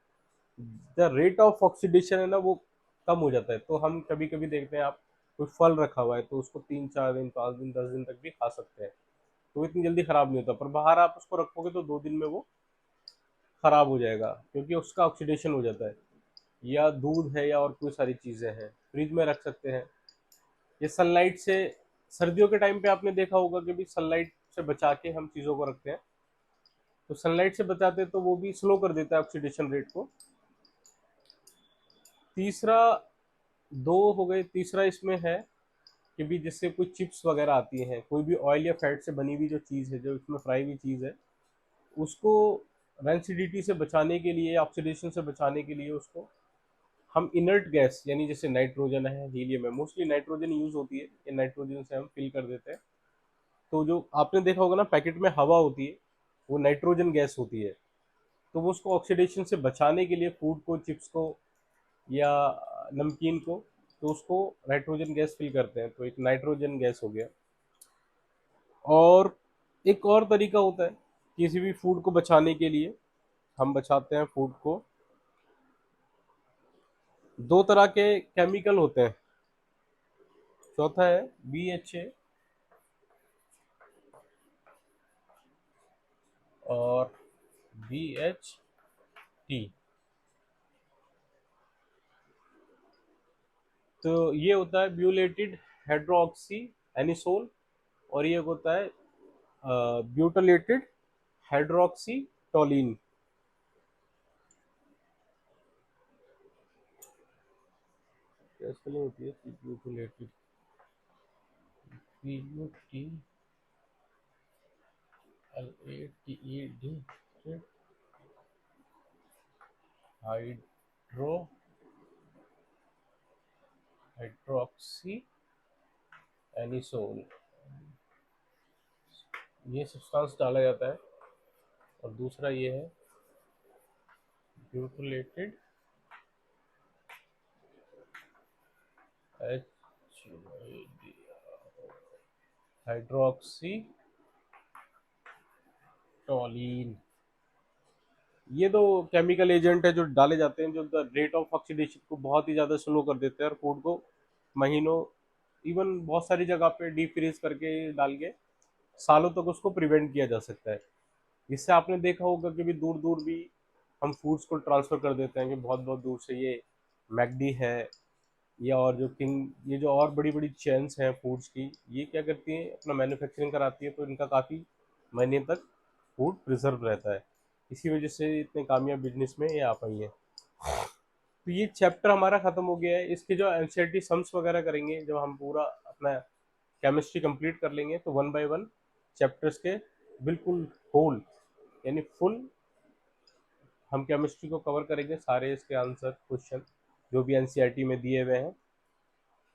द रेट ऑफ ऑक्सीडेशन है ना वो कम हो जाता है। तो हम कभी कभी देखते हैं, आप कोई फल रखा हुआ है तो उसको 3 4 दिन 5 दिन 10 दिन तक भी खा सकते हैं, तो इतनी जल्दी खराब नहीं होता। पर बाहर आप उसको रखोगे तो 2 दिन में वो खराब हो जाएगा, क्योंकि उसका ऑक्सीडेशन हो जाता है। या दूध है या और कोई सारी चीज़ें हैं, फ्रिज में रख सकते हैं। ये सनलाइट से, सर्दियों के टाइम पे आपने देखा होगा कि भी सनलाइट से बचा के हम चीज़ों को रखते हैं। तो सनलाइट से बचाते हैं तो वो भी स्लो कर देता है ऑक्सीडेशन रेट को। तीसरा, दो हो गए, तीसरा इसमें है कि भी जिससे कोई चिप्स वगैरह आती हैं, कोई भी ऑयल या फैट से बनी हुई जो चीज़ है, जो इसमें फ्राई हुई चीज़ है, उसको रेंसिडिटी से बचाने के लिए, ऑक्सीडेशन से बचाने के लिए, उसको हम इनर्ट गैस, यानी जैसे नाइट्रोजन है, हीलियम है, मोस्टली नाइट्रोजन यूज होती है, ये नाइट्रोजन से हम फिल कर देते हैं। तो जो आपने देखा होगा ना, पैकेट में हवा होती है, वो नाइट्रोजन गैस होती है। तो वो उसको ऑक्सीडेशन से बचाने के लिए, फूड को, चिप्स को या नमकीन को, तो उसको नाइट्रोजन गैस फिल करते हैं, तो एक नाइट्रोजन गैस हो गया। और एक और तरीका होता है किसी भी फूड को बचाने के लिए, हम बचाते हैं फूड को, दो तरह के केमिकल होते हैं। चौथा है BHA और BHT। तो ये होता है ब्यूलेटेड हाइड्रोक्सी एनिसोल, और ये होता है ब्यूटलेटेड हाइड्रोक्सी टोलिन। क्या स्पेलिंग होती है ब्यूटलेटेड? BUT LATED, hydro hydroxy anisole, ये सब्सटेंस डाला जाता है। और दूसरा ये है ब्यूटलेटेड हाइड्रोक्सी टोलिन। ये दो केमिकल एजेंट है जो डाले जाते हैं, जो द रेट ऑफ ऑक्सीडेशन को बहुत ही ज़्यादा स्लो कर देते हैं, और फूड को महीनों, इवन बहुत सारी जगह पे डीप फ्रीज करके डाल के सालों तक उसको प्रिवेंट किया जा सकता है। इससे आपने देखा होगा कि भी दूर दूर भी हम फूड्स को ट्रांसफ़र कर देते हैं, कि बहुत बहुत दूर से ये मैकडी है, या और जो किंग, ये जो और बड़ी बड़ी चेन्स हैं फूड्स की, ये क्या करती हैं, अपना मैन्युफैक्चरिंग कराती है, तो इनका काफ़ी महीने तक फूड प्रिजर्व रहता है। इसी वजह से इतने कामयाब बिजनेस में ये आ पाई है। तो ये चैप्टर हमारा ख़त्म हो गया है। इसके जो एनसीईआरटी सम्स वगैरह करेंगे, जब हम पूरा अपना केमिस्ट्री कंप्लीट कर लेंगे, तो वन बाय वन चैप्टर्स के बिल्कुल होल, यानी फुल हम केमिस्ट्री को कवर करेंगे, सारे इसके आंसर क्वेश्चन जो भी एनसीईआरटी में दिए हुए हैं।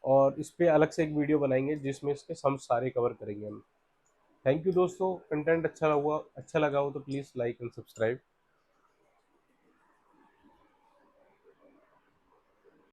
और इस पे अलग से एक वीडियो बनाएंगे जिसमें इसके सम सारे कवर करेंगे हम। थैंक यू दोस्तों, कंटेंट अच्छा लगा हो तो प्लीज़ लाइक एंड सब्सक्राइब।